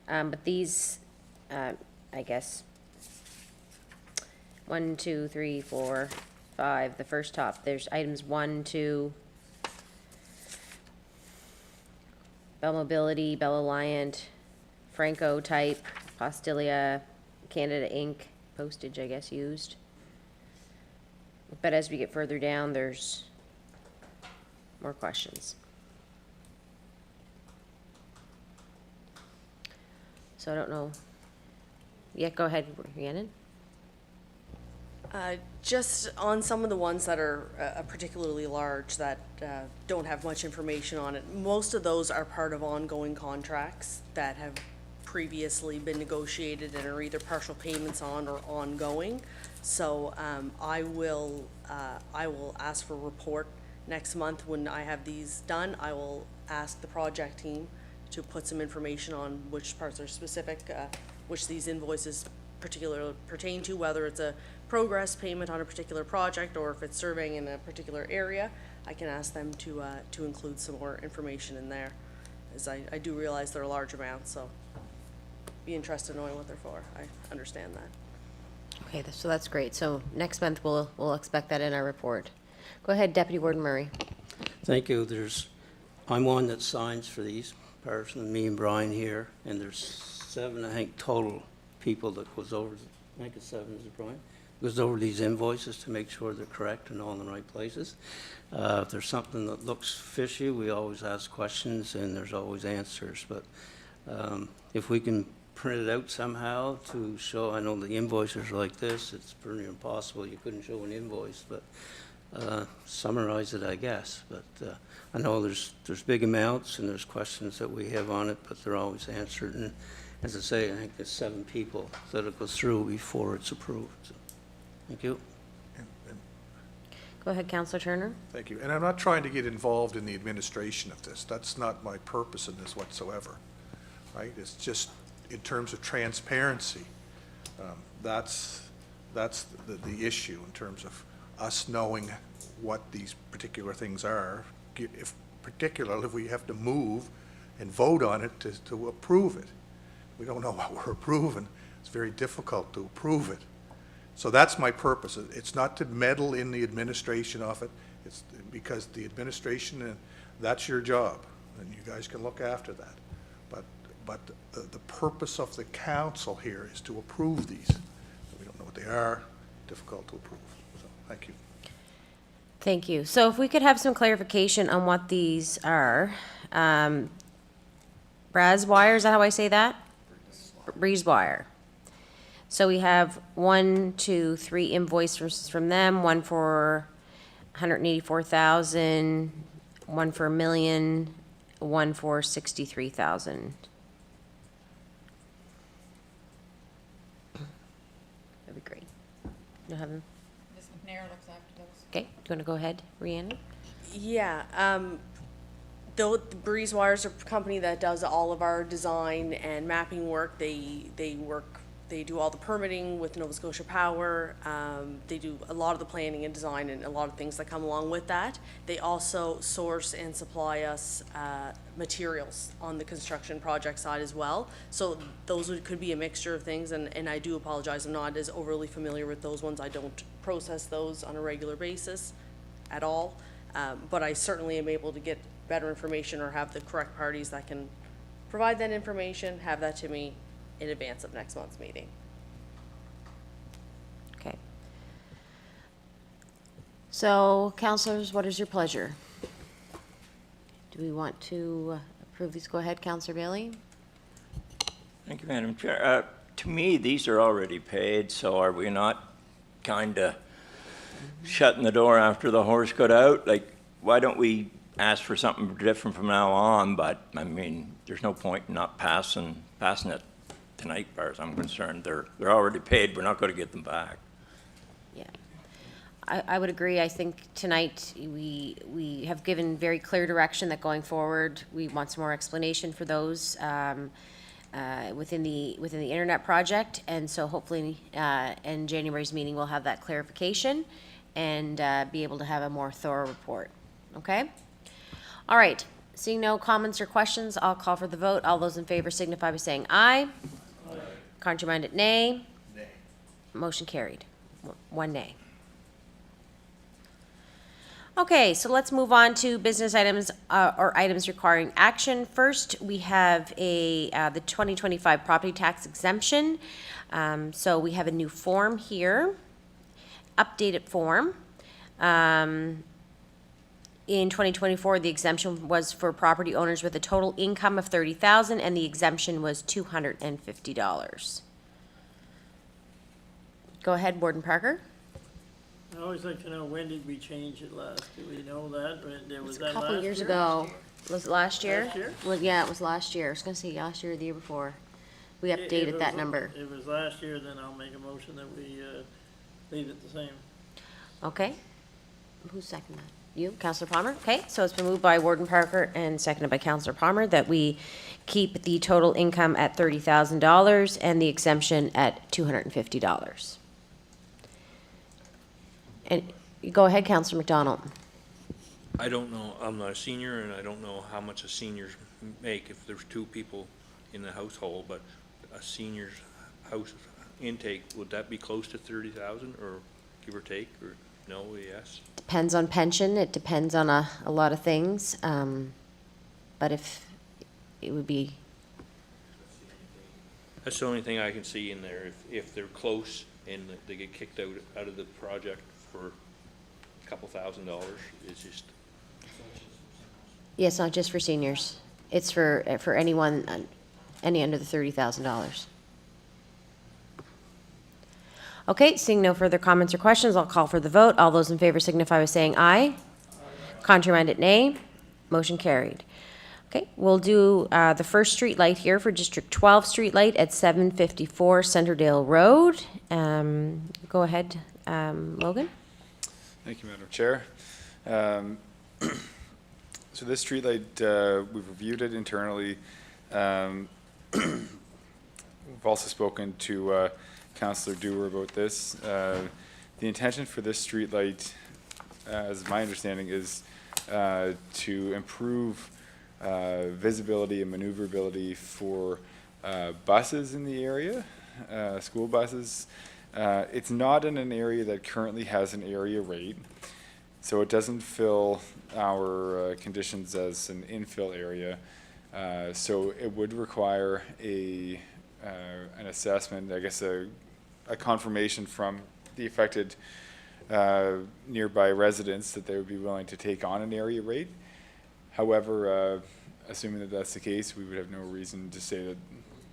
But these, I guess, 1, 2, 3, 4, 5, the first top, there's items 1, 2, Bell Mobility, Bell Alliant, Franco Type, Postilia, Canada Inc., postage, I guess, used. But as we get further down, there's more questions. So I don't know. Yeah, go ahead, Rhiannon. Just on some of the ones that are particularly large that don't have much information on it, most of those are part of ongoing contracts that have previously been negotiated and are either partial payments on or ongoing. So I will ask for a report next month when I have these done. I will ask the project team to put some information on which parts are specific, which these invoices particularly pertain to, whether it's a progress payment on a particular project or if it's surveying in a particular area. I can ask them to include some more information in there, as I do realize they're large amounts, so be interested in knowing what they're for. I understand that. Okay, so that's great. So next month, we'll expect that in our report. Go ahead, Deputy Warden Murray. Thank you. I'm one that signs for these, personally, me and Brian here, and there's 7, I think, total people that goes over, I think it's 7, is it Brian? Goes over these invoices to make sure they're correct and all in the right places. If there's something that looks fishy, we always ask questions and there's always answers, but if we can print it out somehow to show, I know the invoices are like this, it's pretty impossible, you couldn't show an invoice, but summarize it, I guess. But I know there's big amounts and there's questions that we have on it, but they're always answered. And as I say, I think there's 7 people that it goes through before it's approved. So, thank you. Go ahead, Councillor Turner. Thank you. And I'm not trying to get involved in the administration of this. That's not my purpose in this whatsoever, right? It's just in terms of transparency. That's the issue in terms of us knowing what these particular things are, particularly if we have to move and vote on it to approve it. We don't know what we're approving. It's very difficult to approve it. So that's my purpose. It's not to meddle in the administration of it. It's because the administration, that's your job, and you guys can look after that. But the purpose of the council here is to approve these. We don't know what they are, difficult to approve. So, thank you. Thank you. So if we could have some clarification on what these are. Braz wire, is that how I say that? Breeze wire. So we have 1, 2, 3 invoices from them, one for 184,000, one for 1 million, one for 63,000. That'd be great. You have them? Ms. McNair looks after those. Okay, do you want to go ahead, Rhiannon? Yeah, though the Breeze Wires are a company that does all of our design and mapping work. They do all the permitting with Nova Scotia Power. They do a lot of the planning and design and a lot of things that come along with that. They also source and supply us materials on the construction project side as well. So those could be a mixture of things, and I do apologize, I'm not as overly familiar with those ones. I don't process those on a regular basis at all. But I certainly am able to get better information or have the correct parties that can provide that information, have that to me in advance of next month's meeting. Okay. So, councilors, what is your pleasure? Do we want to approve these? Go ahead, Councillor Bailey. Thank you, Madam Chair. To me, these are already paid, so are we not kind of shutting the door after the horse got out? Like, why don't we ask for something different from now on? But, I mean, there's no point in not passing it tonight, as far as I'm concerned. They're already paid. We're not going to get them back. Yeah. I would agree. I think tonight we have given very clear direction that going forward, we want some more explanation for those within the internet project. And so hopefully in January's meeting, we'll have that clarification and be able to have a more thorough report. Okay? All right. Seeing no comments or questions, I'll call for the vote. All those in favor signify by saying aye. Aye. Contrary-minded, nay. Nay. Motion carried. One nay. Okay, so let's move on to business items or items requiring action. First, we have the 2025 property tax exemption. So we have a new form here, updated form. In 2024, the exemption was for property owners with a total income of $30,000, and the exemption was $250. Go ahead, Warden Parker. I always like to know, when did we change it last? Do we know that? Was A that couple last years year? ago. Was it last year? Last year? Well, yeah, it was last year. I was gonna say last year or the year before. We If it updated that was- number. If it was last year, then I'll make a motion that we leave it the same. Okay. Who's second that? You, Councillor Palmer? Okay, so it's been moved by Warden Parker and seconded by Councillor Palmer that we keep the total income at $30,000 and the exemption at $250. And go ahead, Councillor McDonald. I don't know, I'm not a senior, and I don't know how much a seniors make if there's two people in the household, but a senior's house intake, would that be close to 30,000, or give or take, or no, yes? Depends on pension, it depends on a lot of things, but if, it would be, That's the only thing I can see in there, if they're close and they get kicked out of the project for a couple $1,000, it's just. yeah, it's not just for seniors. It's for anyone, any under the $30,000. Okay, seeing no further comments or questions, I'll call for the vote. All those in favor signify by saying aye. Contrary-minded, nay. Motion carried. Okay, we'll do the first street light here for District 12 street light at 754 Centerdale Road. Go ahead, Logan. Thank you, Madam Chair. So this streetlight, we've reviewed it internally. We've also spoken to Councillor Dewar about this. The intention for this streetlight, as my understanding, is to improve visibility and maneuverability for buses in the area, school buses. It's not in an area that currently has an area rate, so it doesn't fill our conditions as an infill area. So it would require an assessment, I guess a confirmation from the affected nearby residents that they would be willing to take on an area rate. However, assuming that that's the case, we would have no reason to say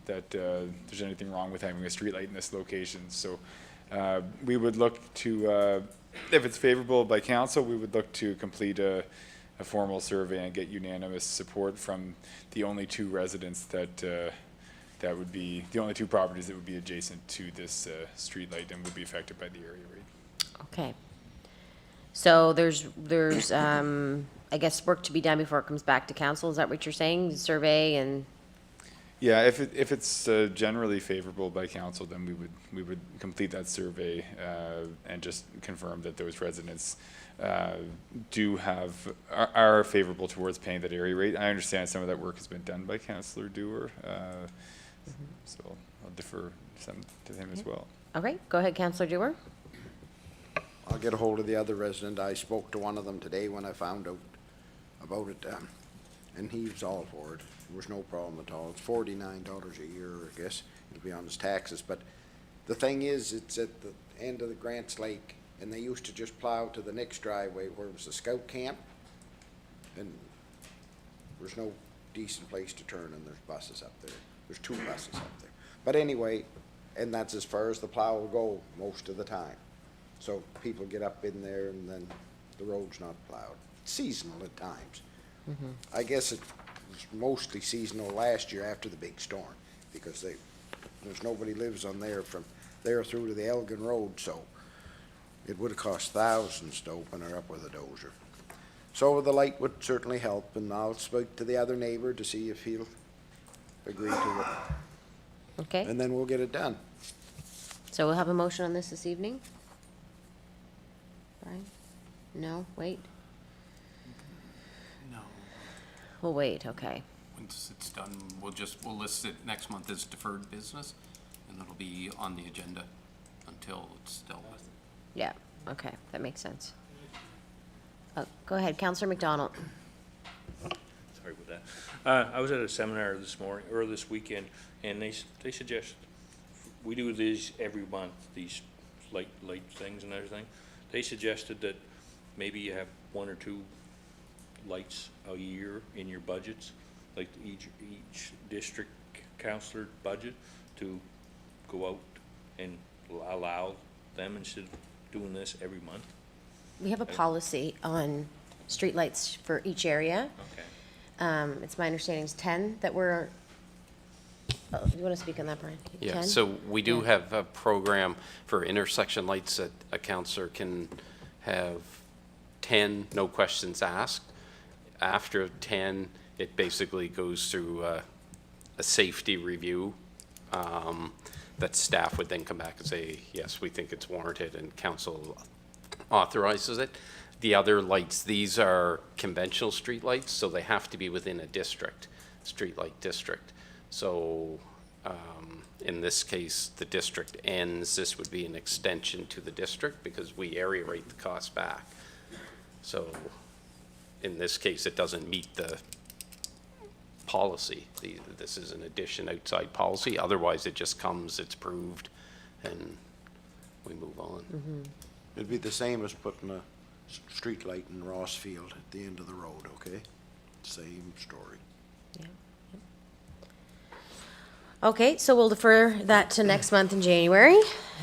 that there's anything wrong with having a streetlight in this location. So we would look to if it's favorable by council, we would look to complete a formal survey and get unanimous support from the only two residents that would be, the only two properties that would be adjacent to this streetlight and would be affected by the area rate. Okay. So there's, I guess, work to be done before it comes back to council. Is that what you're saying? Survey and, Yeah, if it's generally favorable by council, then we would complete that survey and just confirm that those residents are favorable towards paying that area rate. I understand some of that work has been done by Councillor Dewar, so I'll defer some to him as well. all right, go ahead, Councillor Dewar. I'll get a hold of the other resident. I spoke to one of them today when I found out about it, and he was all for it. There was no problem at all. It's $49 a year, I guess. It'll be on his taxes. But the thing is, it's at the end of the Grants Lake, and they used to just plow to the next driveway where it was a scout camp, and there's no decent place to turn, and there's buses up there. There's 2 buses up there. But anyway, and that's as far as the plow will go most of the time. So people get up in there, and then the road's not plowed. It's seasonal at times. I guess it was mostly seasonal last year after the big storm, because there's nobody lives on there from there through to the Elgin Road, so it would have cost thousands to open her up with a dozer. So the light would certainly help, and I'll speak to the other neighbor to see if he'll agree to it, Okay, and then we'll get it done. so we'll have a motion on this evening? Brian? No, wait? No. We'll wait, okay. Once it's done, we'll list it next month as deferred business, and it'll be on the agenda until it's dealt with. Yeah, okay, that makes sense. Go ahead, Councillor McDonald. Sorry about that. I was at a seminar this morning, or this weekend, and they suggest, we do these every month, these light things and everything. They suggested that maybe you have 1 or 2 lights a year in your budgets, like each district councillor budget, to go out and allow them instead of doing this every month. We have a policy on streetlights for each area. Okay. It's my understanding it's 10 that we're, you want to speak on that, Brian? Yeah, 10? so we do Yeah. have a program for intersection lights that a counselor can have 10, no questions asked. After 10, it basically goes through a safety review that staff would then come back and say, yes, we think it's warranted, and council authorizes it. The other lights, these are conventional street lights, so they have to be within a district, streetlight district. So in this case, the district ends. This would be an extension to the district because we area rate the cost back. So in this case, it doesn't meet the policy. This is an addition outside policy. Otherwise, it just comes, it's approved, and we move on. It'd be the same as putting a street light in Rossfield at the end of the road, okay? Same story. Yeah. Okay, so we'll defer that to next month in January.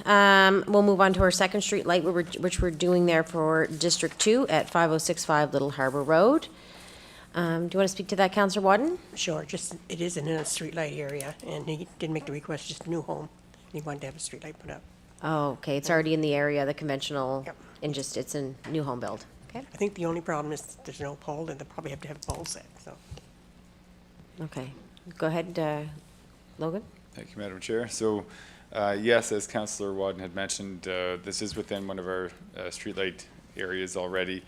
We'll move on to our second street light, which we're doing there for District 2 at 5065 Little Harbor Road. Do you want to speak to that, Councillor Wadden? Sure, just, it is in a streetlight area, and he did make the request, just a new home. He wanted to have a streetlight put up. Oh, okay, it's already in the area, the conventional, Yep. and just, it's a new home build, okay? I think the only problem is there's no pole, and they'll probably have to have a pole set, so. Okay, go ahead, Logan? Thank you, Madam Chair. So, yes, as Councillor Wadden had mentioned, this is within one of our streetlight areas already.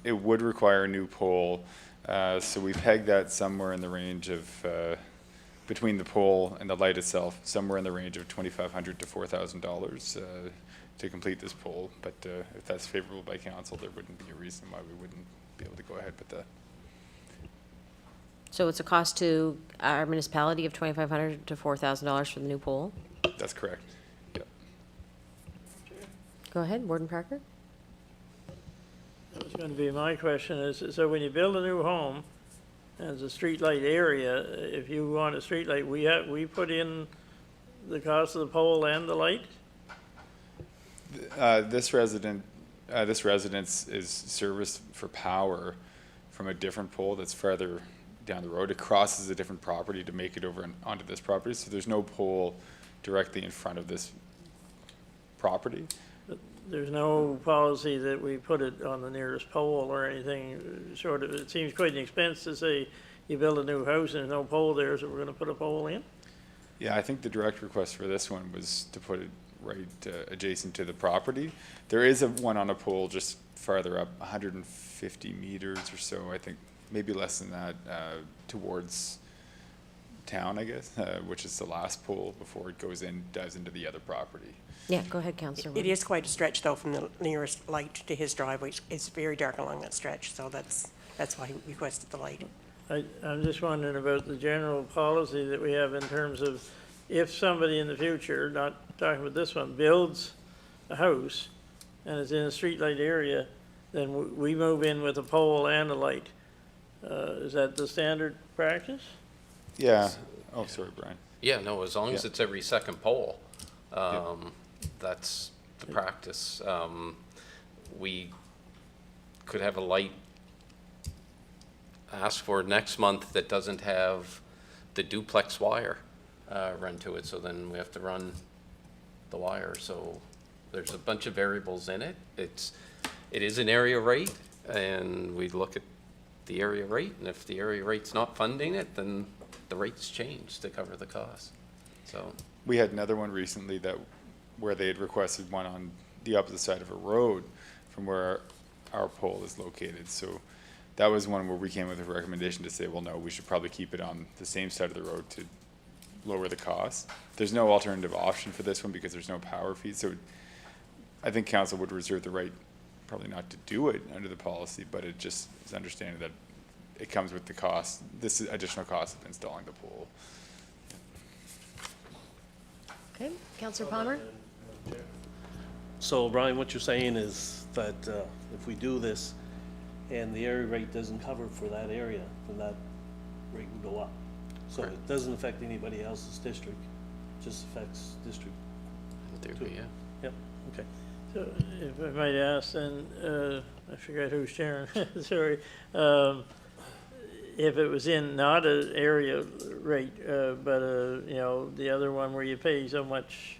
It would require a new pole, so we pegged that somewhere in the range of, between the pole and the light itself, somewhere in the range of $2,500 to $4,000 to complete this pole. But if that's favorable by council, there wouldn't be a reason why we wouldn't be able to go ahead with that. So it's a cost to our municipality of $2,500 to $4,000 for the new pole? That's correct. Yep. Go ahead, Warden Parker? That's going to be my question is, so when you build a new home, as a streetlight area, if you want a streetlight, we put in the cost of the pole and the light? This residence is serviced for power from a different pole that's farther down the road. It crosses a different property to make it over onto this property, so there's no pole directly in front of this property. There's no policy that we put it on the nearest pole or anything, sort of, it seems quite an expense to say you build a new house and there's no pole there, so we're gonna put a pole in? Yeah, I think the direct request for this one was to put it right adjacent to the property. There is one on a pole just farther up, 150 meters or so, I think, maybe less than that, towards town, I guess, which is the last pole before it dives into the other property. Yeah, go ahead, Councillor. It is quite a stretch, though, from the nearest light to his driveway. It's very dark along that stretch, so that's why he requested the light. I'm just wondering about the general policy that we have in terms of if somebody in the future, not talking about this one, builds a house and it's in a streetlight area, then we move in with a pole and a light. Is that the standard practice? Yeah. Oh, sorry, Brian. Yeah, no, as long as Yeah. it's every second pole, that's the practice. We could have a light asked for next month that doesn't have the duplex wire run to it, so then we have to run the wire. So there's a bunch of variables in it. It is an area rate, and we look at the area rate, and if the area rate's not funding it, then the rates change to cover the cost. So We had another one recently where they had requested one on the opposite side of a road from where our pole is located. So that was one where we came with a recommendation to say, well, no, we should probably keep it on the same side of the road to lower the cost. There's no alternative option for this one because there's no power feed. So I think council would reserve the right probably not to do it under the policy, but it just is understanding that it comes with the cost, this additional cost of installing the pole. Okay, Councillor Palmer? So Brian, what you're saying is that if we do this and the area rate doesn't cover for that area, then that rate would go up. So it doesn't affect anybody else's district, just affects district there two. we go. Yep, okay. So if I might ask, then, I forgot who's chairing, sorry. If it was in not an area rate, but, you know, the other one where you pay so much,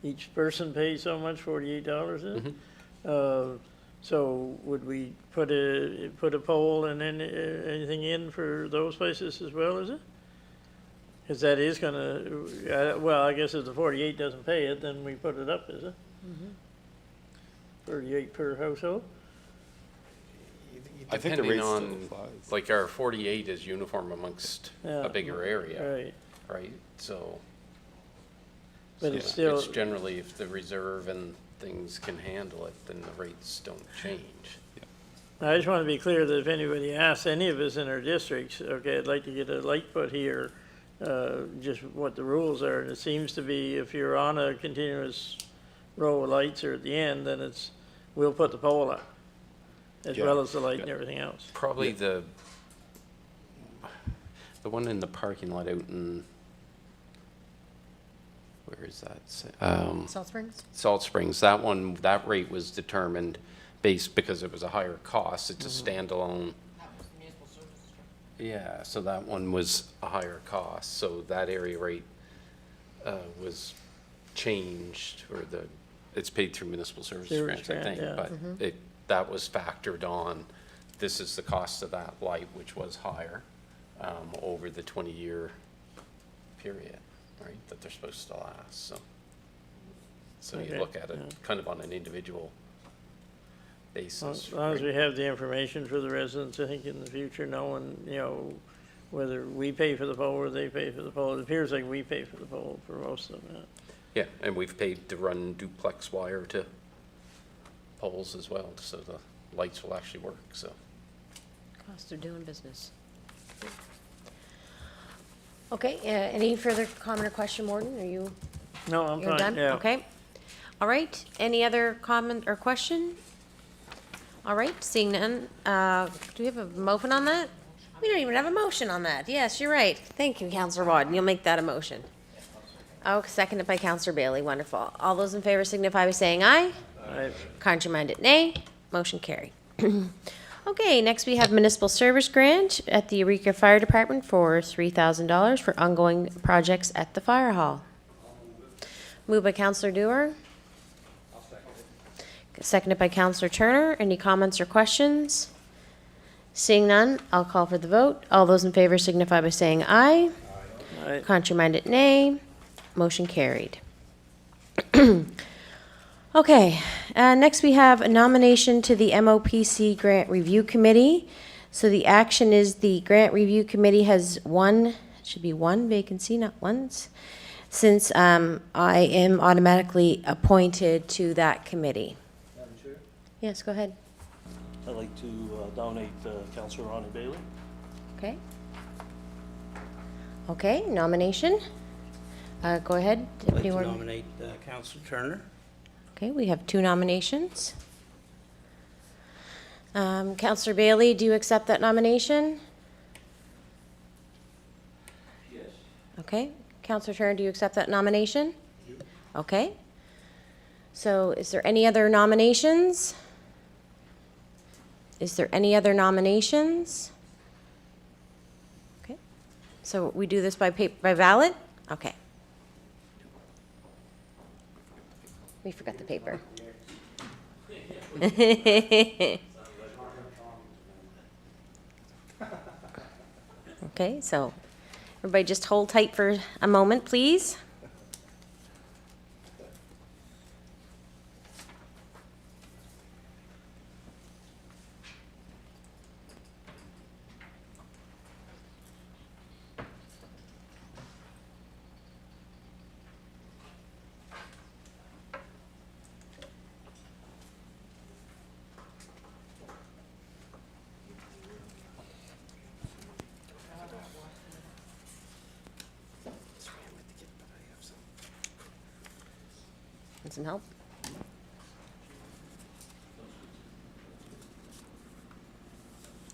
each person pays so much, $48 in? So would we put a poll and then anything in for those places as well, is it? Because that is gonna, well, I guess if the 48 doesn't pay it, then we put it up, is it? 38 per household? I think the Depending rate still on, applies. like our 48 is uniform amongst Yeah, a bigger area, Right, right? So. but so it's still, It's generally if the reserve and things can handle it, then the rates don't change. I just want to be clear that if anybody asks any of us in our districts, okay, I'd like to get a light put here, just what the rules are, and it seems to be if you're on a continuous row of lights or at the end, then we'll put the pole up, as Yeah. well as the light and everything else. Probably the one in the parking lot out in, where is that? Salt Springs? Salt Springs, that one, that rate was determined based, because it was a higher cost, it's a standalone. Yeah, so that one was a higher cost, so that area rate was changed, or it's paid through municipal services Service grants, I grant, think, yeah. but that was factored on. This is the cost of that light, which was higher over the 20-year period, right, that they're supposed to last, so you Okay, look at it yeah. kind of on an individual basis. As long as we have the information for the residents, I think in the future, knowing, you know, whether we pay for the poll or they pay for the poll. It appears like we pay for the poll for most of them, Yeah, and we've paid to run duplex wire to poles as well, so the lights will actually work, so. Cost of doing business. Okay, any further comment or question, Morton? Are you, No, I'm you're fine, done? yeah. Okay. All right, any other comment or question? All right, seeing none, do we have a motion on that? We don't even have a motion on that. Yes, you're right. Thank you, Councillor Wadden. You'll make that a motion. Oh, seconded by Councillor Bailey. Wonderful. All those in favor signify by saying aye. Aye. Contrary-minded, nay. Motion carried. Okay, next we have municipal service grant at the Eureka Fire Department for $3,000 for ongoing projects at the fire hall. Moved by Councillor Dewar. Seconded by Councillor Turner. Any comments or questions? Seeing none, I'll call for the vote. All those in favor signify by saying aye. Aye. Contrary-minded, nay. Motion carried. Okay, next we have a nomination to the MOPC Grant Review Committee. So the action is the Grant Review Committee has it should be one vacancy, not once, since I am automatically appointed to that committee. Madam Chair? Yes, go ahead. I'd like to nominate Councillor Ronnie Bailey. Okay. Okay, nomination. Go ahead. I'd like Deputy to Warden. nominate Councillor Turner. Okay, we have 2 nominations. Councillor Bailey, do you accept that nomination? Yes. Okay. Councillor Turner, do you accept that nomination? Okay. So is there any other nominations? Is there any other nominations? Okay. So we do this by ballot? Okay. We forgot the paper. Okay, so everybody just hold tight for a moment, please. Want some help?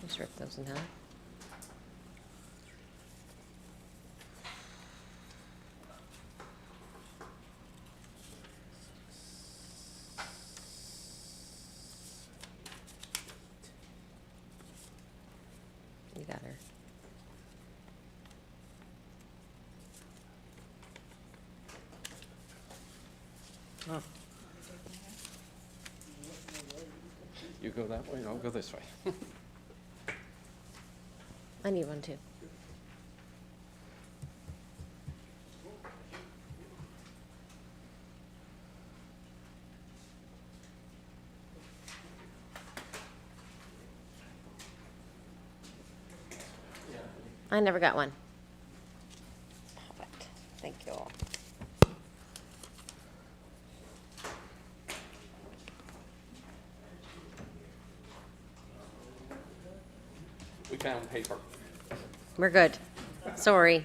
Just rip those in half. You got her. Oh. You go that way, I'll go this way. I need one too. I never got one. Perfect. Thank you all. We found paper. We're good. Sorry.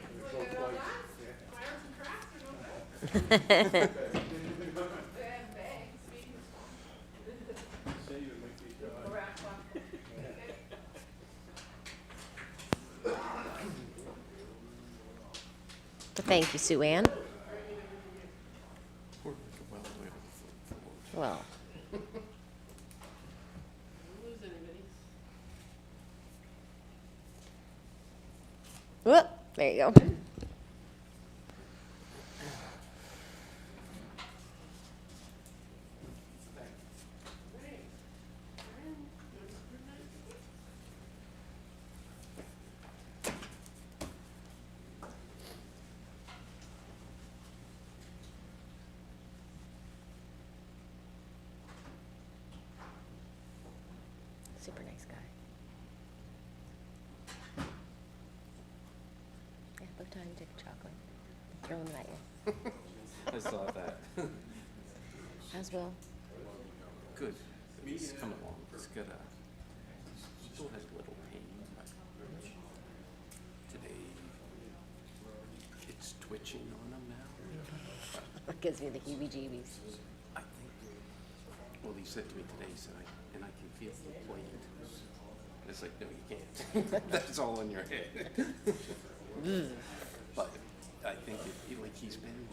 Thank you, Sue Ann. Well. Whoop, there you go. Super nice guy. Yeah, bow tie and take chocolate. Throw them at you. I saw that. As well. Good. It's coming along. It's got a, still has a little pain, but today it's twitching on him now. It gives me the heebie-jeebies. I think, well, he said to me today, he said, and I can feel the plane. It's like, no, you can't. That's all in your head. But I think like he's been,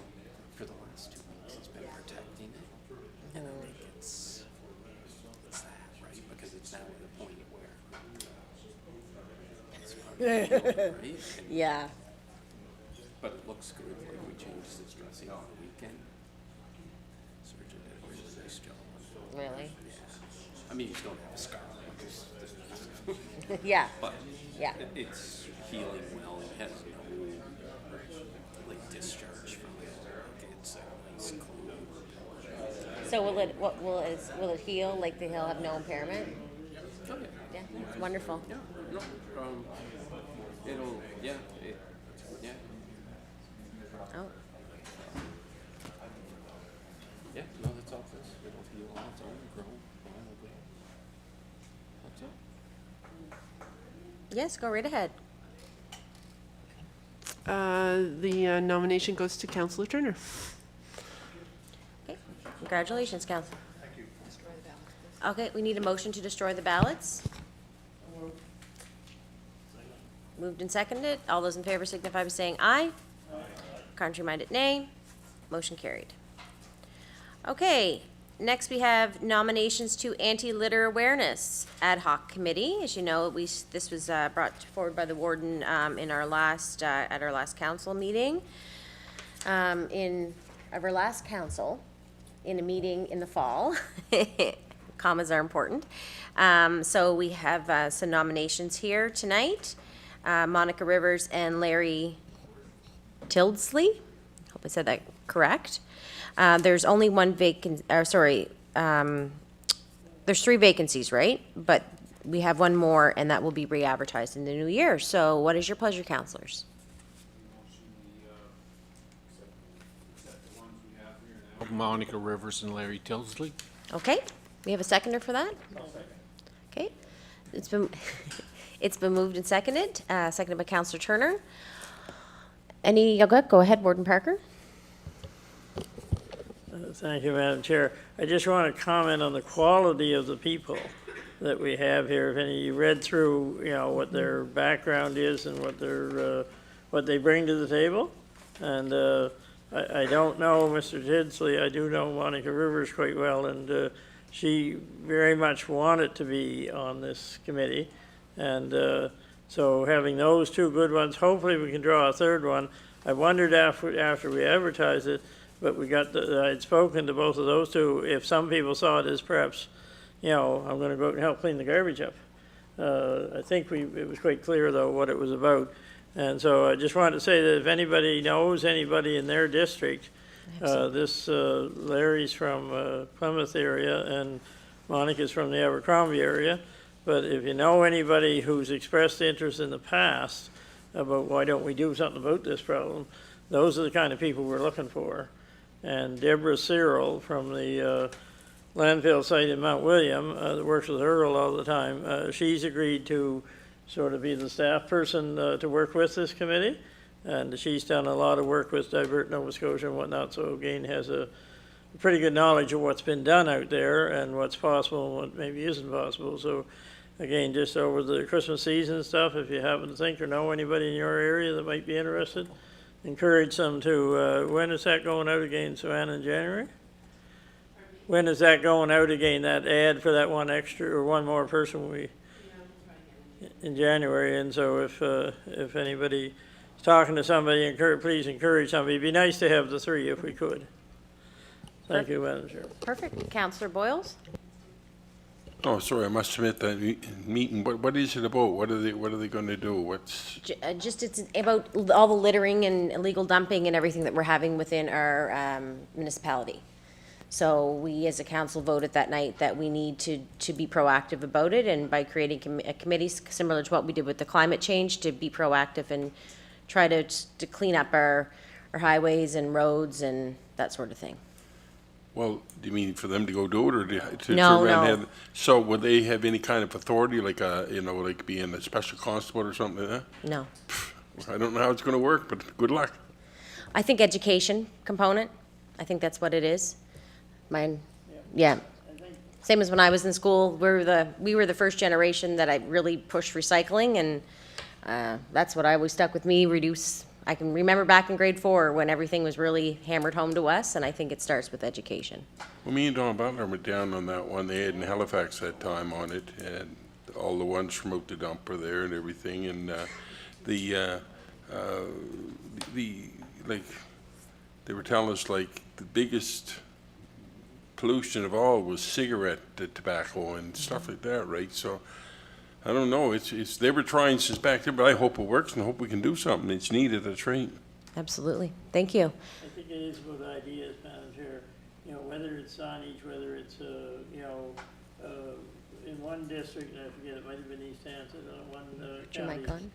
for the last 2 weeks, he's been protecting it. And I think it's Yeah. But it looks good, like we changed this dressing on the weekend. Surgeon did a really nice job on it. Really? I mean, you still have a scar, because, Yeah. but Yeah. it's healing well, it has no, like, discharge from it, like, it's a nice clean. So will it heal, like he'll have no impairment? Yeah, it's wonderful. Yeah, no, it'll, yeah, yeah. Oh, Yeah, no, that's all this, it'll heal on its own, grow, that's it. yes, go right ahead. The nomination goes to Councillor Turner. Okay, congratulations, Council. Thank you. Okay, we need a motion to destroy the ballots. Moved and seconded. All those in favor signify by saying aye. Contrary-minded, nay. Motion carried. Okay, next we have nominations to Anti-Litter Awareness Ad Hoc Committee. As you know, this was brought forward by the warden in our last, at our last council meeting. In our last council, in a meeting in the fall. Commas are important. So we have some nominations here tonight. Monica Rivers and Larry Tildesley. Hope I said that correct. There's only one there's 3 vacancies, right? But we have one more, and that will be re-advertised in the new year. So what is your pleasure, councillors? Monica Rivers and Larry Tildesley. Okay, we have a seconder for that? Okay, it's been, it's been moved and seconded, seconded by Councillor Turner. Go ahead, Warden Parker. Thank you, Madam Chair. I just want to comment on the quality of the people that we have here. If any, you read through, what their background is and what they bring to the table. And I don't know Mr. Tidsley. I do know Monica Rivers quite well, and she very much wanted to be on this committee. And so having those 2 good ones, hopefully we can draw a 3rd one. I wondered after we advertised it, but I'd spoken to both of those 2, if some people saw it as perhaps, I'm going to go out and help clean the garbage up. I think it was quite clear, though, what it was about. And so I just wanted to say that if anybody knows anybody in their district, Larry's from Plymouth area and Monica's from the Abercrombie area. But if you know anybody who's expressed interest in the past about why don't we do something about this problem, those are the kind of people we're looking for. And Deborah Cyril from the landfill site in Mount William that works with Earl all the time, she's agreed to sort of be the staff person to work with this committee. And she's done a lot of work with Divert Nova Scotia and whatnot, so again has a pretty good knowledge of what's been done out there and what's possible and what maybe isn't possible. So again, just over the Christmas season and stuff, if you happen to think or know anybody in your area that might be interested, encourage them to, when is that going out again, Savannah, in January? When is that going out again, that ad for that one extra or one more person in January? And so if anybody is talking to somebody, please encourage somebody. It'd be nice to have the 3 if we could. Thank you, Madam Chair. Perfect. Councillor Boyles? Oh, sorry, I must admit that meeting, what is it about? What are they going to do? Just it's about all the littering and illegal dumping and everything that we're having within our municipality. So we as a council voted that night that we need to be proactive about it, and by creating a committee similar to what we did with the climate change, to be proactive and try to clean up our highways and roads and that sort of thing. Well, do you mean for them to go do it, or to No, around no. have, so would they have any kind of authority, like like being a special constable or something like that? No. I don't know how it's going to work, but good luck. I think education component, I think that's what it is. Yeah. Same as when I was in school, we were the first generation that I really pushed recycling, and that's what I always stuck with me, reduce I can remember back in grade 4 when everything was really hammered home to us, and I think it starts with education. Well, me and Don Butler were down on that one. They had in Halifax that time on it, and all the ones from out the dump were there and everything. And like, they were telling us, like, the biggest pollution of all was cigarette tobacco and stuff like that, right? So I don't know. It's they were trying since back there, but I hope it works and I hope we can do something. It's needed, that's right. Absolutely. Thank you. I think it is about ideas, Madam Chair. You know, whether it's signage, whether it's, you know, in one district, I forget, it might have been East Hampton, one Your county. mic on?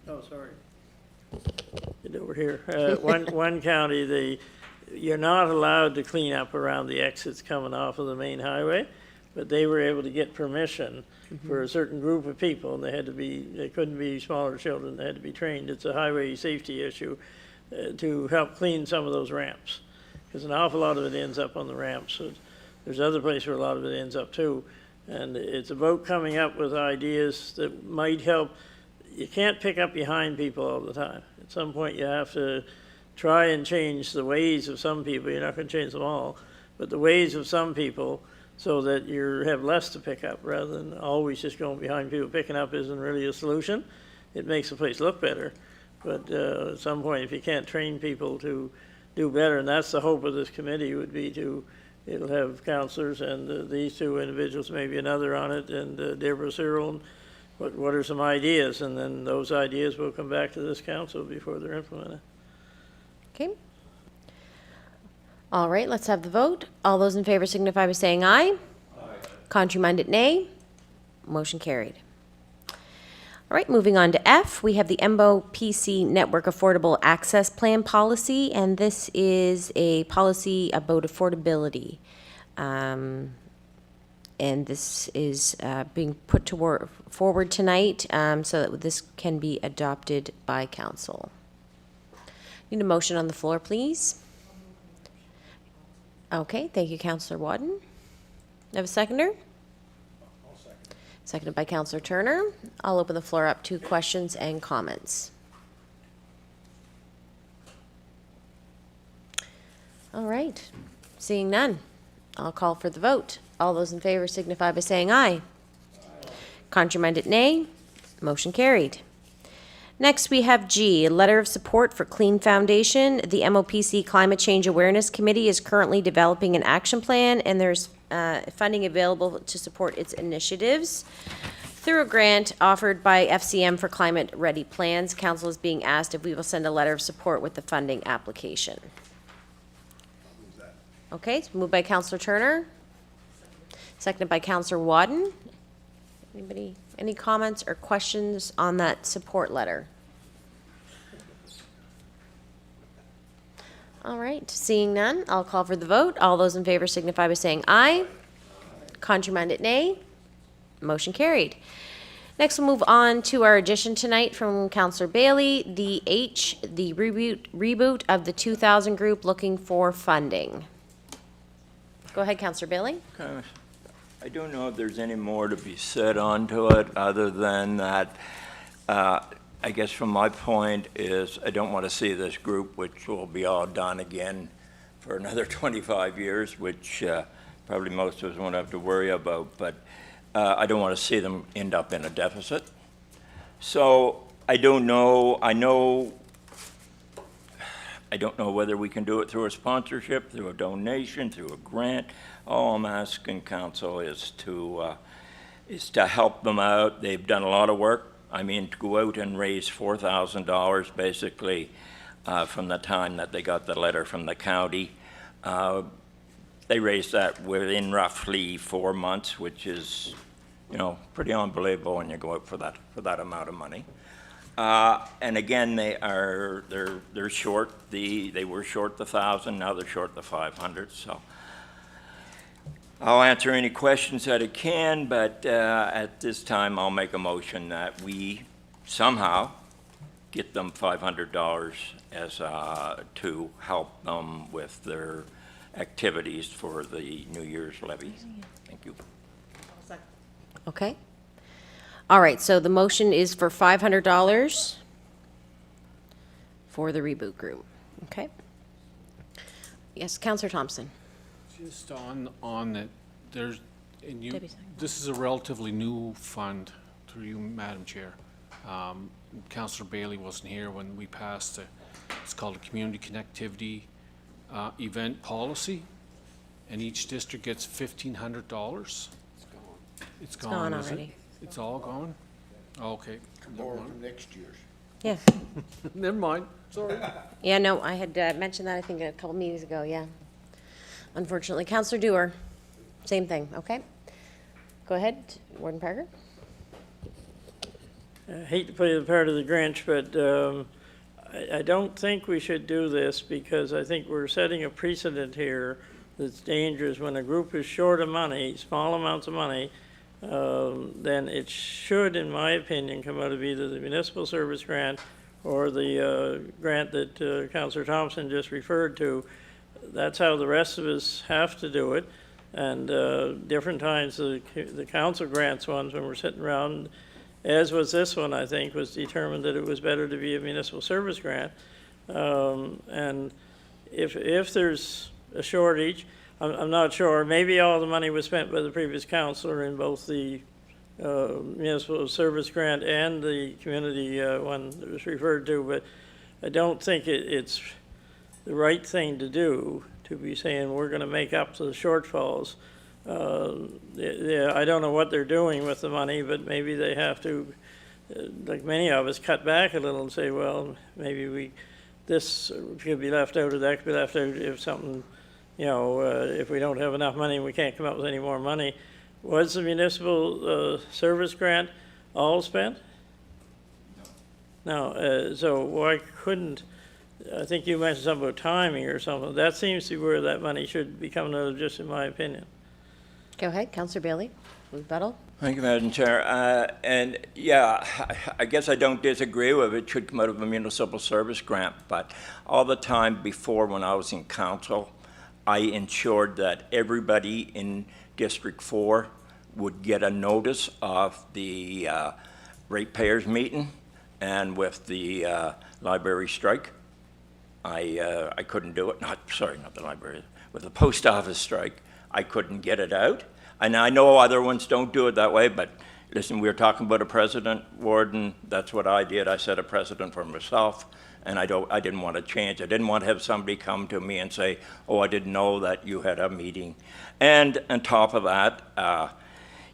Oh, sorry. Get over here. One county, you're not allowed to clean up around the exits coming off of the main highway, but they were able to get permission for a certain group of people, and they couldn't be smaller children, they had to be trained. It's a highway safety issue to help clean some of those ramps, because an awful lot of it ends up on the ramps. So there's other places where a lot of it ends up too, and it's about coming up with ideas that might help. You can't pick up behind people all the time. At some point, you have to try and change the ways of some people. You're not going to change them all, but the ways of some people, so that you have less to pick up rather than always just going behind people. Picking up isn't really a solution. It makes the place look better. But at some point, if you can't train people to do better, and that's the hope of this committee, would be it'll have counselors and these two individuals, maybe another on it, and Deborah Cyril, and what are some ideas? And then those ideas will come back to this council before they're implemented. Okay. All right, let's have the vote. All those in favor signify by saying aye. Aye. Contrary-minded, nay. Motion carried. All right, moving on to F, we have the EMBO PC Network Affordable Access Plan policy, and this is a policy about affordability. And this is being put forward tonight so that this can be adopted by council. Need a motion on the floor, please. Okay, thank you, Councillor Wadden. Have a seconder? I'll second. Seconded by Councillor Turner. I'll open the floor up to questions and comments. All right, seeing none, I'll call for the vote. All those in favor signify by saying aye. Aye. Contrary-minded, nay. Motion carried. Next, we have G, a letter of support for Clean Foundation. The MOPC Climate Change Awareness Committee is currently developing an action plan, and there's funding available to support its initiatives. Through a grant offered by FCM for Climate Ready Plans, Council is being asked if we will send a letter of support with the funding application. Okay, it's moved by Councillor Turner, seconded by Councillor Wadden. Anybody, any comments or questions on that support letter? All right, seeing none, I'll call for the vote. All those in favor signify by saying aye. Contrary-minded, nay. Motion carried. Next, we'll move on to our addition tonight from Councillor Bailey, the reboot of the 2000 group looking for funding. Go ahead, Councillor Bailey. Okay. I don't know if there's any more to be said onto it, other than that, I guess from my point is, I don't want to see this group, which will be all done again for another 25 years, which probably most of us won't have to worry about, but I don't want to see them end up in a deficit. So I don't know, I don't know whether we can do it through a sponsorship, through a donation, through a grant. All I'm asking council is to help them out. They've done a lot of work. I mean, to go out and raise $4,000 basically from the time that they got the letter from the county. They raised that within roughly 4 months, which is, you know, pretty unbelievable when you go out for that amount of money. And again, they're short. They were short the 1,000. Now they're short the 500. So I'll answer any questions that I can, but at this time, I'll make a motion that we somehow get them $500 as to help them with their activities for the New Year's levy. Thank you. Okay. All right, so the motion is for $500 for the reboot group. Okay? Yes, Counselor Thompson. Just on that, there's, and you, Debbie. this is a relatively new fund, through you, Madam Chair. Councillor Bailey wasn't here when we passed it's called a community connectivity event policy, and each district gets $1,500. It's gone, is it? already. It's all gone? Okay. Borrow from next year's. Yeah. Never mind, sorry. Yeah, no, I had mentioned that, I think, a couple meetings ago, yeah. Unfortunately. Counselor Dewar, same thing, okay? Go ahead, Warden Parker. I hate to play the part of the Grinch, but I don't think we should do this because I think we're setting a precedent here that's dangerous. When a group is short of money, small amounts of money, then it should, in my opinion, come out of either the municipal service grant or the grant that Councillor Thompson just referred to. That's how the rest of us have to do it. And different times the council grants ones when we're sitting around, as was this one, I think, was determined that it was better to be a municipal service grant. And if there's a shortage, I'm not sure, maybe all the money was spent by the previous councillor in both the municipal service grant and the community one that was referred to, but I don't think it's the right thing to do to be saying we're going to make up the shortfalls. Yeah, I don't know what they're doing with the money, but maybe they have to, like many of us, cut back a little and say, well, maybe this could be left out or that could be left out if something, if we don't have enough money and we can't come up with any more money. Was the municipal service grant all spent? No. So why couldn't, I think you mentioned something about timing or something. That seems to be where that money should be coming out of, just in my opinion. Go ahead, Counselor Bailey, rebuttal. Thank you, Madam Chair. And yeah, I guess I don't disagree with it. It should come out of a municipal service grant. But all the time before, when I was in council, I ensured that everybody in District 4 would get a notice of the ratepayers meeting. And with the library strike, I couldn't do it. Not the library. With the post office strike, I couldn't get it out. And I know other ones don't do it that way, but listen, we were talking about a precedent, Warden. That's what I did. I set a precedent for myself, and I didn't want to change. I didn't want to have somebody come to me and say, oh, I didn't know that you had a meeting. And on top of that,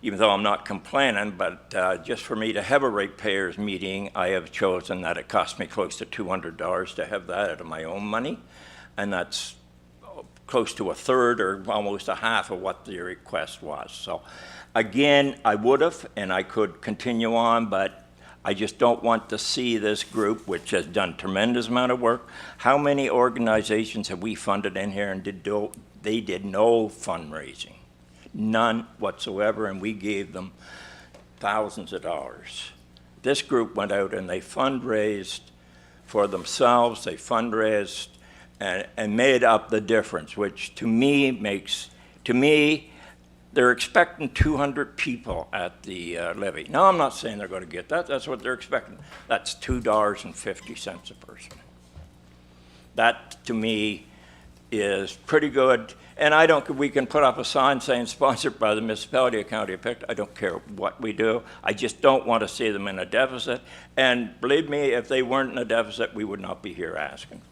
even though I'm not complaining, but just for me to have a ratepayers meeting, I have chosen that it cost me close to $200 to have that out of my own money, and that's close to a third or almost a half of what the request was. So again, I would have, and I could continue on, but I just don't want to see this group, which has done tremendous amount of work. How many organizations have we funded in here and they did no fundraising? None whatsoever, and we gave them thousands of dollars. This group went out and they fundraised for themselves, they fundraised and made up the difference, which to me, they're expecting 200 people at the levy. Now, I'm not saying they're going to get that. That's what they're expecting. That's $2.50 a person. That, to me, is pretty good. And we can put up a sign saying sponsored by the Municipality of County of Pictou. I don't care what we do. I just don't want to see them in a deficit. And believe me, if they weren't in a deficit, we would not be here asking for it.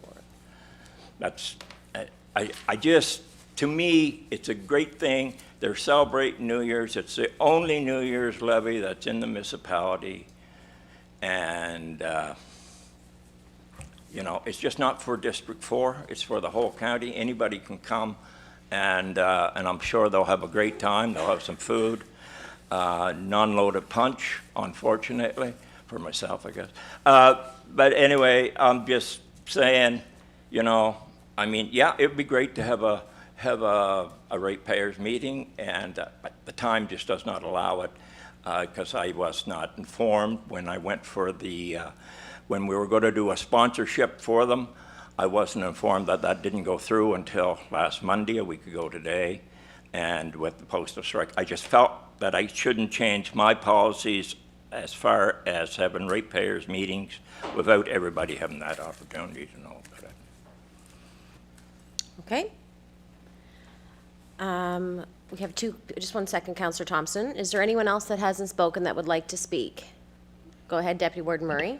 To me, it's a great thing. They're celebrating New Year's. It's the only New Year's levy that's in the municipality. And, it's just not for District 4. It's for the whole county. Anybody can come, and I'm sure they'll have a great time. They'll have some food. Non-loaded punch, unfortunately, for myself, I guess. But anyway, I'm just saying, yeah, it'd be great to have a ratepayers meeting, and the time just does not allow it because I was not informed when I went for when we were going to do a sponsorship for them. I wasn't informed that didn't go through until last Monday, a week ago today, and with the postal strike, I just felt that I shouldn't change my policies as far as having ratepayers meetings without everybody having that opportunity to know about it. Okay. We have just 1 second, Counselor Thompson. Is there anyone else that hasn't spoken that would like to speak? Go ahead, Deputy Warden Murray.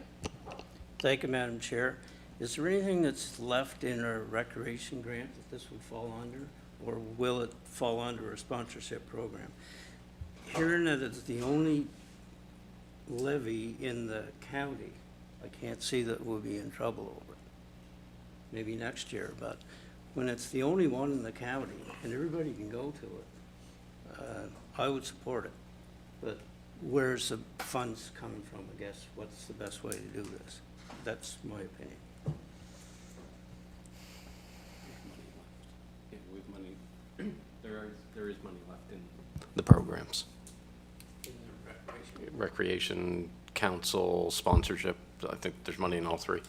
Thank you, Madam Chair. Is there anything that's left in our recreation grant that this would fall under, or will it fall under a sponsorship program? Hearing that it's the only levy in the county, I can't see that we'll be in trouble over it. Maybe next year, but when it's the only one in the county and everybody can go to it, I would support it. But where's the funds coming from, I guess? What's the best way to do this? That's my opinion. Yeah, with money, there is money left in the programs. Recreation, council, sponsorship, I think there's money in all three.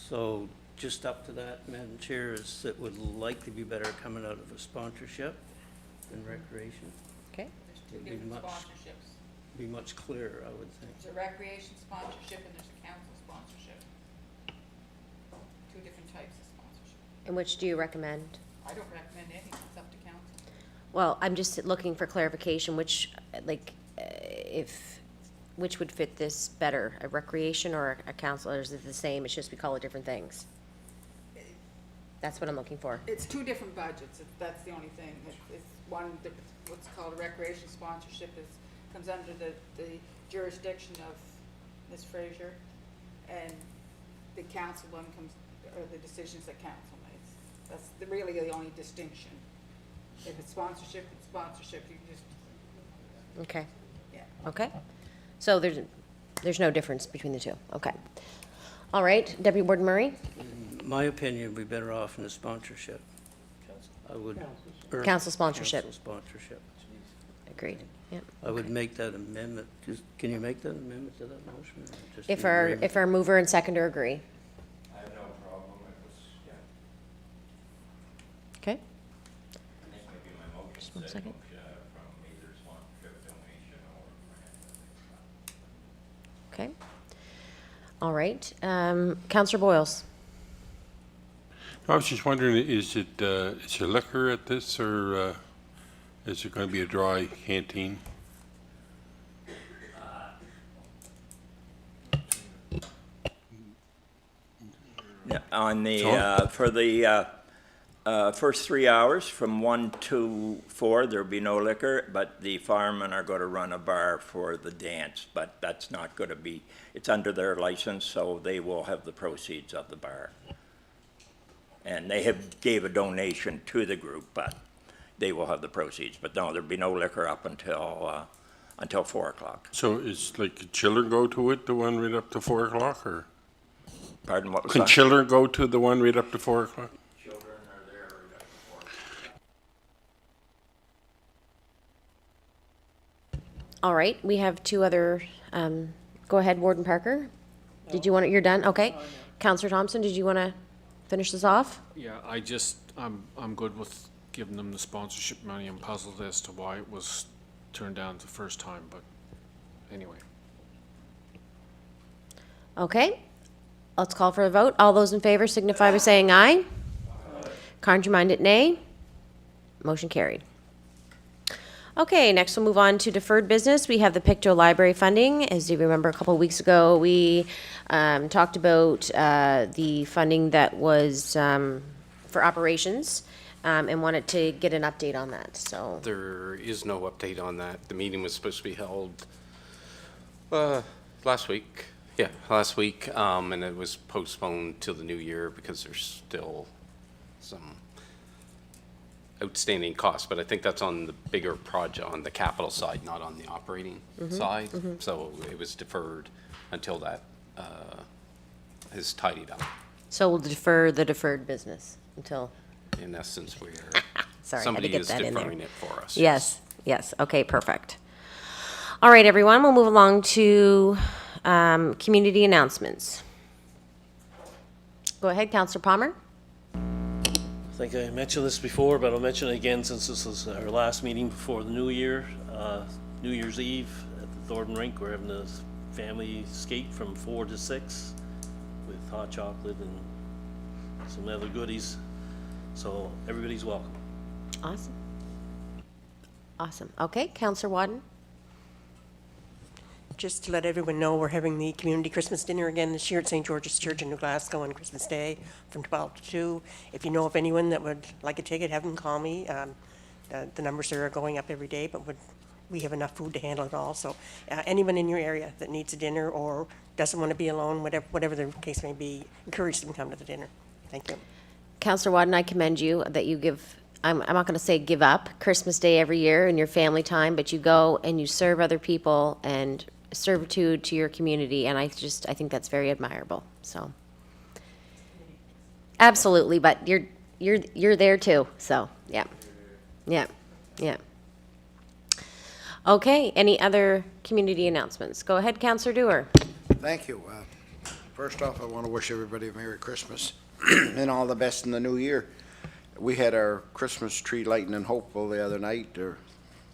So just up to that, Madam Chair, is it would likely be better coming out of a sponsorship than recreation? Okay. There's two It'd be different much- sponsorships. Be much clearer, I would think. There's a recreation sponsorship and there's a council sponsorship. Two different types of sponsorship. And which do you recommend? I don't recommend any, it's up to council. Well, I'm just looking for clarification, which would fit this better, a recreation or a council, or is it the same, it's just we call it different things? That's what I'm looking for. It's two different budgets, that's the only thing. It's one, what's called a recreation sponsorship comes under the jurisdiction of Ms. Fraser, and the council one are the decisions that council makes. That's really the only distinction. If it's sponsorship, you just, Okay, yeah. okay. So there's no difference between the two, okay. All right, Deputy Warden Murray? In my opinion, we'd be better off in a sponsorship. I would. or Council sponsorship. Council sponsorship. Agreed, yep. I would make that amendment. Can you make that amendment to that motion? or just If be our, agreement? if our mover and seconder agree. I have no problem. It was, yeah. Okay, I think maybe my motion Just 1 said second. from either sponsorship, donation, or okay. grant. All right, Counselor Boyles? I was just wondering, is it liquor at this, or is it going to be a dry canteen? Yeah, on the, for the first 3 hours, from 1 to 4, there'll be no liquor, but the firemen are going to run a bar for the dance, but that's not going to be, it's under their license, so they will have the proceeds of the bar. And they gave a donation to the group, but they will have the proceeds. But no, there'll be no liquor up until 4 o'clock. So is like children go to it, the one right up to 4 o'clock, or? Pardon, what was Can that? children go to the one right up to 4 o'clock? Children are there right up to 4 o'clock. All right, we have two other, go ahead, Warden Parker. Did you want it, you're done? Okay. Counselor Thompson, did you want to finish this off? Yeah, I'm good with giving them the sponsorship money. I'm puzzled as to why it was turned down the first time, but anyway. Okay, let's call for a vote. All those in favor signify by saying aye. Contrary-minded, nay. Motion carried. Okay, next we'll move on to deferred business. We have the Pictou Library funding. As you remember, a couple of weeks ago, we talked about the funding that was for operations and wanted to get an update on that, so. There is no update on that. The meeting was supposed to be held last week. Yeah, last week, and it was postponed till the new year because there's still some outstanding costs, but I think that's on the bigger project, on the capital side, not on the operating side. So it was deferred until that is tidied up. So we'll defer the deferred business until, In essence, we're, sorry, I had to somebody get is that in there. deferring it for us. Yes, yes, okay, perfect. All right, everyone, we'll move along to community announcements. Go ahead, Counselor Palmer. I think I mentioned this before, but I'll mention it again since this is our last meeting before the new year, New Year's Eve at Thornton Rink. We're having a family skate from 4 to 6 with hot chocolate and some other goodies. So everybody's welcome. Awesome. Awesome. Okay, Counselor Wadden? Just to let everyone know, we're having the community Christmas dinner again this year at St. George's Church in New Glasgow on Christmas Day from 12 to 2. If you know of anyone that would like a ticket, have them call me. The numbers are going up every day, but we have enough food to handle it all. So anyone in your area that needs a dinner or doesn't want to be alone, whatever the case may be, encourage them to come to the dinner. Thank you. Counselor Wadden, I commend you that you give, I'm not going to say give up Christmas Day every year in your family time, but you go and you serve other people and servitude to your community, and I think that's very admirable. So, absolutely, but you're there too. So, yeah. Okay, any other community announcements? Go ahead, Councillor Dewar. Thank you. First off, I want to wish everybody a Merry Christmas and all the best in the new year. We had our Christmas tree lighting in Hopewell the other night, or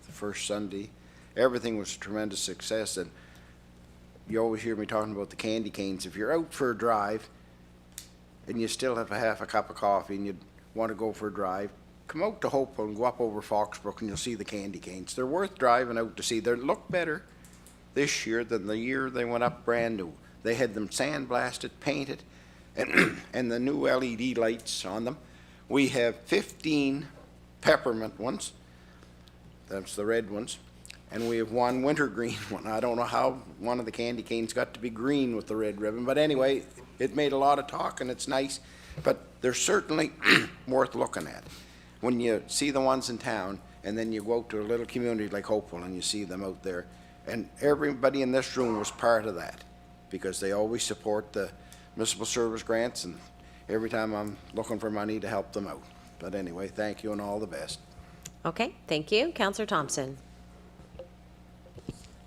the first Sunday. Everything was a tremendous success, and you always hear me talking about the candy canes. If you're out for a drive and you still have half a cup of coffee and you want to go for a drive, come out to Hopewell and go up over Foxbrook and you'll see the candy canes. They're worth driving out to see. They look better this year than the year they went up brand new. They had them sandblasted, painted, and the new LED lights on them. We have 15 peppermint ones. That's the red ones. And we have one wintergreen one. I don't know how one of the candy canes got to be green with the red ribbon, but anyway, it made a lot of talk and it's nice, but they're certainly worth looking at. When you see the ones in town and then you go out to a little community like Hopewell and you see them out there, and everybody in this room was part of that because they always support the municipal service grants, and every time I'm looking for money to help them out. But anyway, thank you and all the best. Okay, thank you. Councillor Thompson.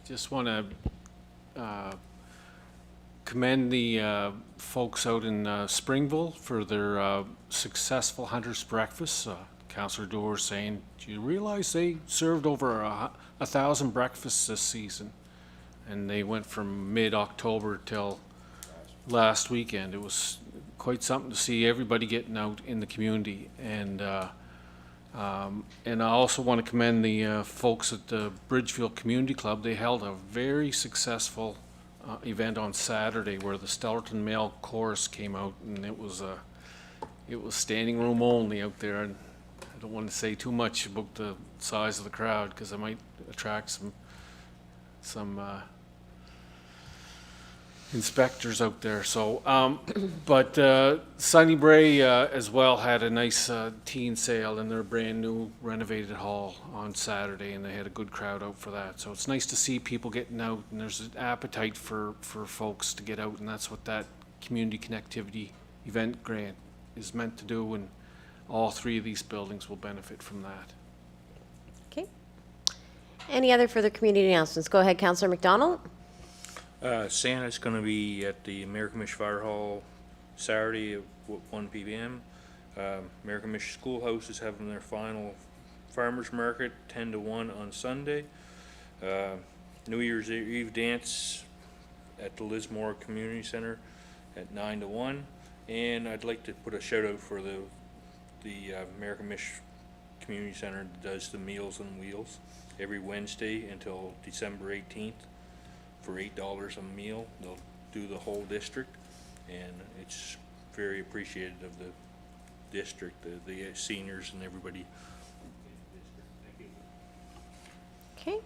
Just want to commend the folks out in Springville for their successful Hunter's Breakfast. Councillor Dewar saying, do you realize they served over 1,000 breakfasts this season? And they went from mid-October till last weekend. It was quite something to see everybody getting out in the community. And I also want to commend the folks at the Bridgefield Community Club. They held a very successful event on Saturday where the Stellarton Male Chorus came out, and it was standing room only out there. And I don't want to say too much about the size of the crowd because I might attract some inspectors out there. So, but Sunnybray as well had a nice teen sale in their brand new renovated hall on Saturday, and they had a good crowd out for that. So it's nice to see people getting out, and there's an appetite for folks to get out, and that's what that community connectivity event grant is meant to do, and all three of these buildings will benefit from that. Okay. Any other further community announcements? Go ahead, Councillor McDonald. Santa's going to be at the American Mish Fire Hall Saturday at 1 p.m. American Mish Schoolhouse is having their final farmers market 10 to 1 on Sunday. New Year's Eve dance at the Lismore Community Center at 9 to 1. And I'd like to put a shout out for the American Mish Community Center that does the Meals on Wheels every Wednesday until December 18th. For $8 a meal, they'll do the whole district, and it's very appreciated of the district, the seniors and everybody. Okay.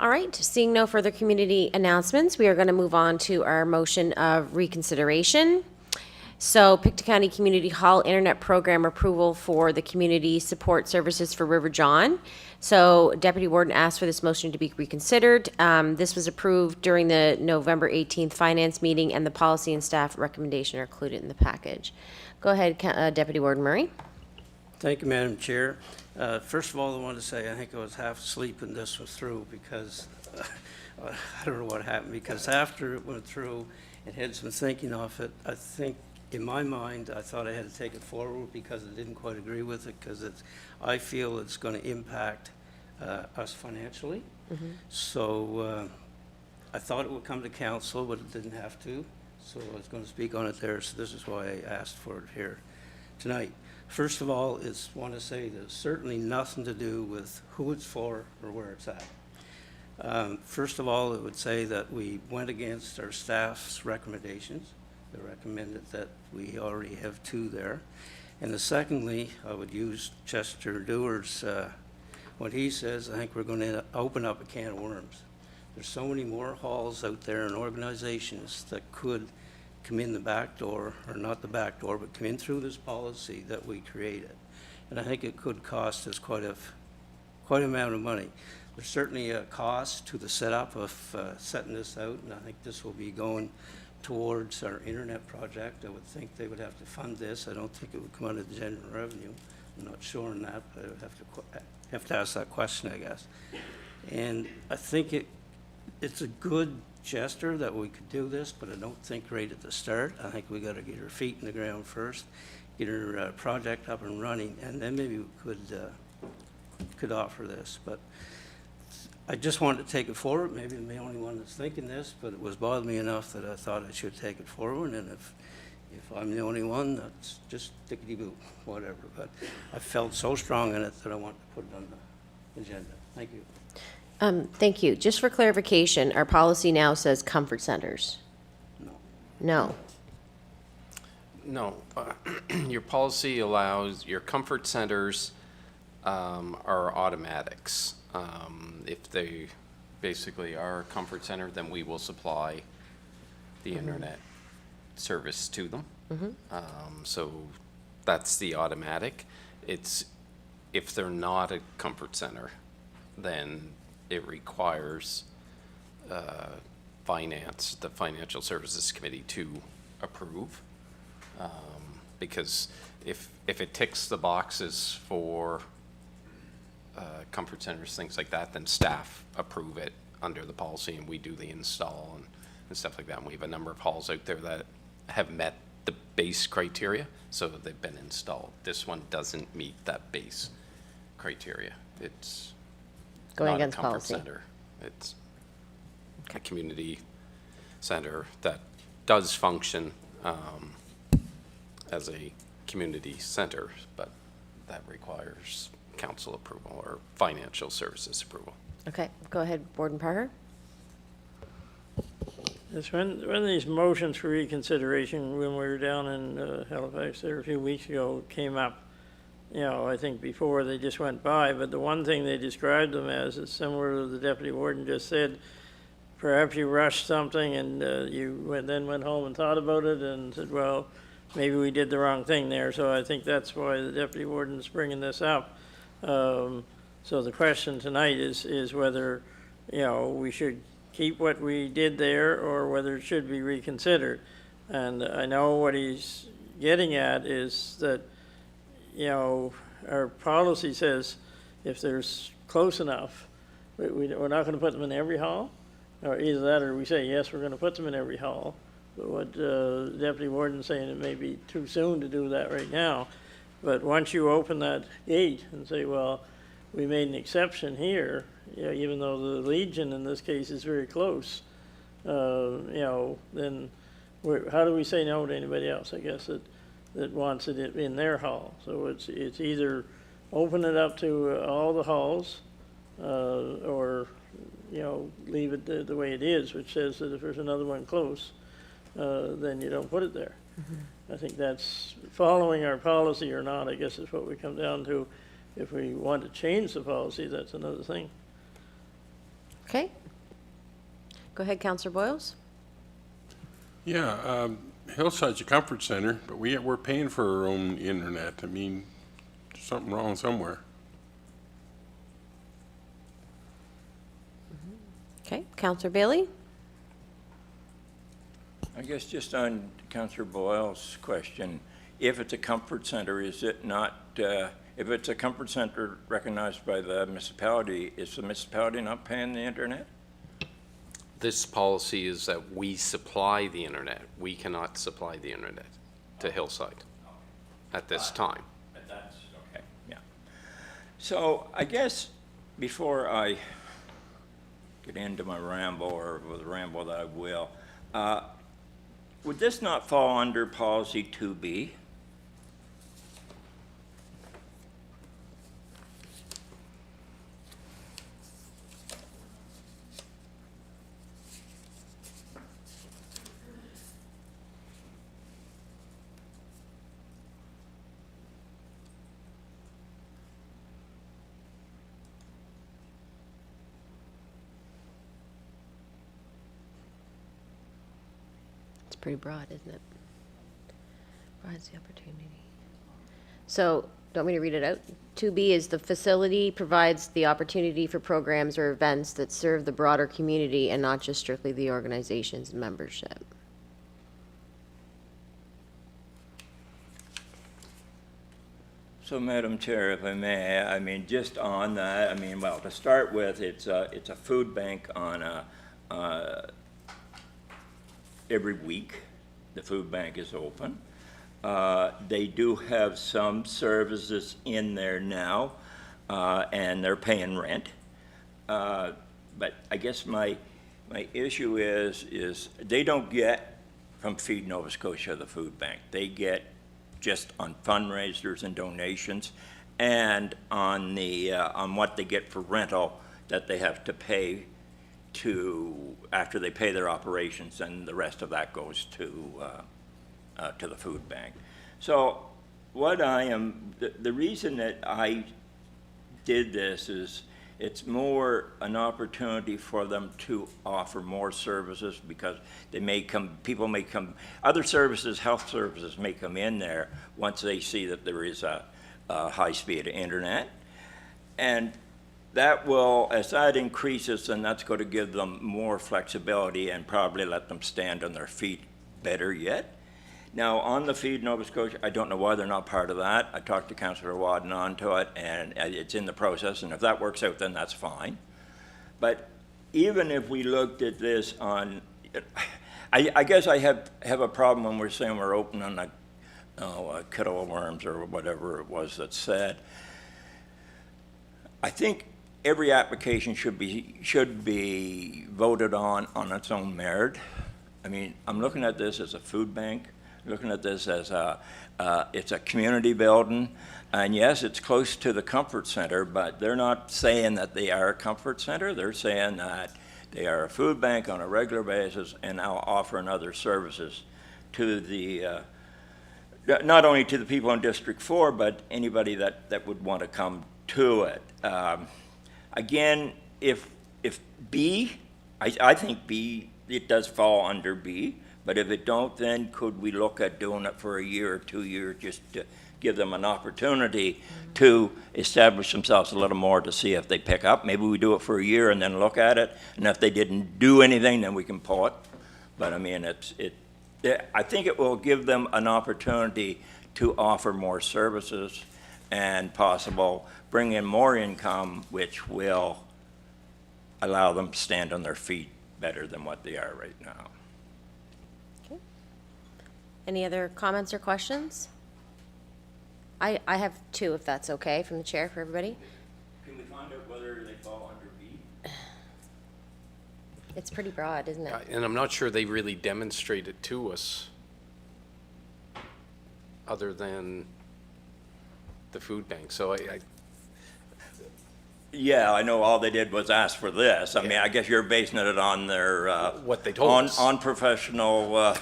All right, seeing no further community announcements, we are going to move on to our motion of reconsideration. So Pictou County Community Hall Internet Program approval for the community support services for River John. So Deputy Warden asked for this motion to be reconsidered. This was approved during the November 18th Finance meeting, and the policy and staff recommendation are included in the package. Go ahead, Deputy Warden Murray. Thank you, Madam Chair. First of all, I wanted to say I think I was half asleep when this was through because I don't know what happened, because after it went through, it had some thinking off it. I think in my mind, I thought I had to take it forward because I didn't quite agree with it, because I feel it's going to impact us financially. So I thought it would come to council, but it didn't have to. So I was going to speak on it there, so this is why I asked for it here tonight. First of all, is want to say there's certainly nothing to do with who it's for or where it's at. First of all, I would say that we went against our staff's recommendations. They recommended that we already have 2 there. And secondly, I would use Chester Dewar's, what he says, I think we're going to open up a can of worms. There's so many more halls out there and organizations that could come in the back door, or not the back door, but come in through this policy that we created. And I think it could cost us quite an amount of money. There's certainly a cost to the setup of setting this out, and I think this will be going towards our internet project. I would think they would have to fund this. I don't think it would come out of the general revenue. I'm not sure on that, but I would have to ask that question, I guess. And I think it's a good gesture that we could do this, but I don't think right at the start. I think we got to get our feet in the ground first, get our project up and running, and then maybe we could offer this. But I just wanted to take it forward. Maybe I'm the only one that's thinking this, but it was bothered me enough that I thought I should take it forward. And if I'm the only one, that's just tickety-boo, whatever. But I felt so strong in it that I wanted to put it on the agenda. Thank you. Thank you. Just for clarification, our policy now says comfort centers. No. No, your policy allows, your comfort centers are automatics. If they basically are a comfort center, then we will supply the internet service to them. So that's the automatic. It's, if they're not a comfort center, then it requires the Financial Services Committee to approve. Because if it ticks the boxes for comfort centers, things like that, then staff approve it under the policy and we do the install and stuff like that. And we have a number of halls out there that have met the base criteria, so they've been installed. This one doesn't meet that base criteria. It's Going not against a comfort policy. center. It's a community center that does function as a community center, but that requires council approval or financial services approval. Okay, go ahead, Warden Parker. Yes, when these motions for reconsideration, when we were down in Halifax there a few weeks ago, came up, you know, I think before they just went by, but the one thing they described them as is similar to the deputy warden just said. Perhaps you rushed something and then went home and thought about it and said, well, maybe we did the wrong thing there. So I think that's why the deputy warden's bringing this up. So the question tonight is whether, you know, we should keep what we did there or whether it should be reconsidered. And I know what he's getting at is that, you know, our policy says if there's close enough, we're not going to put them in every hall, or either that or we say, yes, we're going to put them in every hall. But what the deputy warden's saying, it may be too soon to do that right now. But once you open that gate and say, well, we made an exception here, you know, even though the Legion in this case is very close, you know, then how do we say no to anybody else, I guess, that wants it in their hall? So it's either open it up to all the halls, or, you know, leave it the way it is, which says that if there's another one close, then you don't put it there. I think that's following our policy or not, I guess is what we come down to. If we want to change the policy, that's another thing. Okay. Go ahead, Councillor Boyles. Yeah, Hillside's a comfort center, but we're paying for our own internet. I mean, there's something wrong somewhere. Okay, Councillor Bailey. I guess just on Councillor Boyle's question, if it's a comfort center, is it not, if it's a comfort center recognized by the municipality, is the municipality not paying the internet? This policy is that we supply the internet. We cannot supply the internet to Hillside at this time. But that's, okay, yeah. So I guess before I get into my ramble, or with the ramble that I will. Would this not fall under policy 2B? It's pretty broad, isn't it? Provides the opportunity. So, do you want me to read it out? 2B is the facility provides the opportunity for programs or events that serve the broader community and not just strictly the organization's membership. So, Madam Chair, if I may, I mean, just on that, I mean, well, to start with, it's a food bank on every week. The food bank is open. They do have some services in there now, and they're paying rent. But I guess my issue is they don't get from Feed Nova Scotia the food bank. They get just on fundraisers and donations, and on the on what they get for rental that they have to pay to after they pay their operations, and the rest of that goes to the food bank. So what the reason that I did this is it's more an opportunity for them to offer more services, because people may come, other services, health services may come in there once they see that there is a high-speed internet. And that will, as that increases, then that's going to give them more flexibility and probably let them stand on their feet better yet. Now, on the Feed Nova Scotia, I don't know why they're not part of that. I talked to Councillor Wadden onto it, and it's in the process, and if that works out, then that's fine. But even if we looked at this on, I guess I have a problem when we're saying we're open on a kettle of worms or whatever it was that said. I think every application should be voted on its own merit. I mean, I'm looking at this as a food bank, looking at this as it's a community building, and yes, it's close to the comfort center, but they're not saying that they are a comfort center. They're saying that they are a food bank on a regular basis and now offering other services to the not only to the people in District 4, but anybody that would want to come to it. Again, if B, I think B, it does fall under B, but if it don't, then could we look at doing it for a year or 2 years just to give them an opportunity to establish themselves a little more to see if they pick up? Maybe we do it for a year and then look at it, and if they didn't do anything, then we can pull it. But I mean, I think it will give them an opportunity to offer more services and bring in more income, which will allow them to stand on their feet better than what they are right now. Okay. Any other comments or questions? I have two, if that's okay, from the chair for everybody. Can we find out whether they fall under B? It's pretty broad, isn't it? And I'm not sure they really demonstrated to us, other than the food bank. So Yeah, I know all they did was ask for this. I mean, I guess you're basing it on their what they told us. On professional.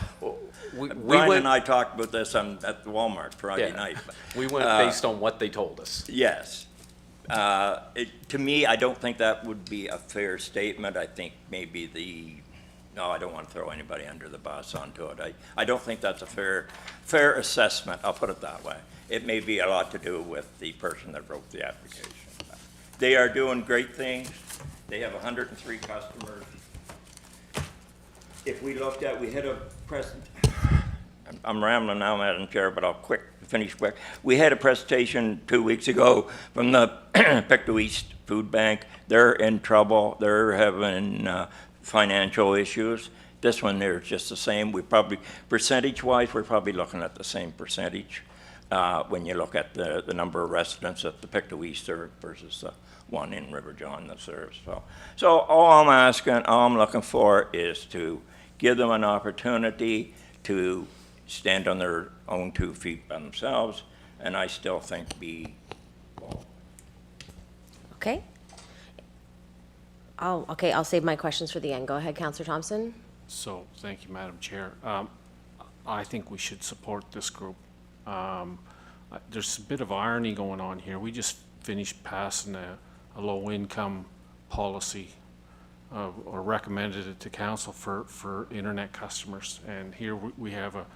Brian and I talked about this at the Walmart Friday night. We went based on what they told us. Yes. To me, I don't think that would be a fair statement. I think maybe no, I don't want to throw anybody under the bus onto it. I don't think that's a fair assessment. I'll put it that way. It may be a lot to do with the person that wrote the application. They are doing great things. They have 103 customers. If we looked at, we had a I'm rambling now, Madam Chair, but I'll finish quick. We had a presentation 2 weeks ago from the Pictou East Food Bank. They're in trouble. They're having financial issues. This one there is just the same. Percentage-wise, we're probably looking at the same percentage. when you look at the number of residents that the Pictou East serve versus the one in River John that serves. So all I'm looking for is to give them an opportunity to stand on their own 2 feet by themselves, and I still think Okay. I'll save my questions for the end. Go ahead, Councillor Thompson. So, thank you, Madam Chair. I think we should support this group. There's a bit of irony going on here. We just finished passing a low-income policy, or recommended it to council for internet customers. And here we have a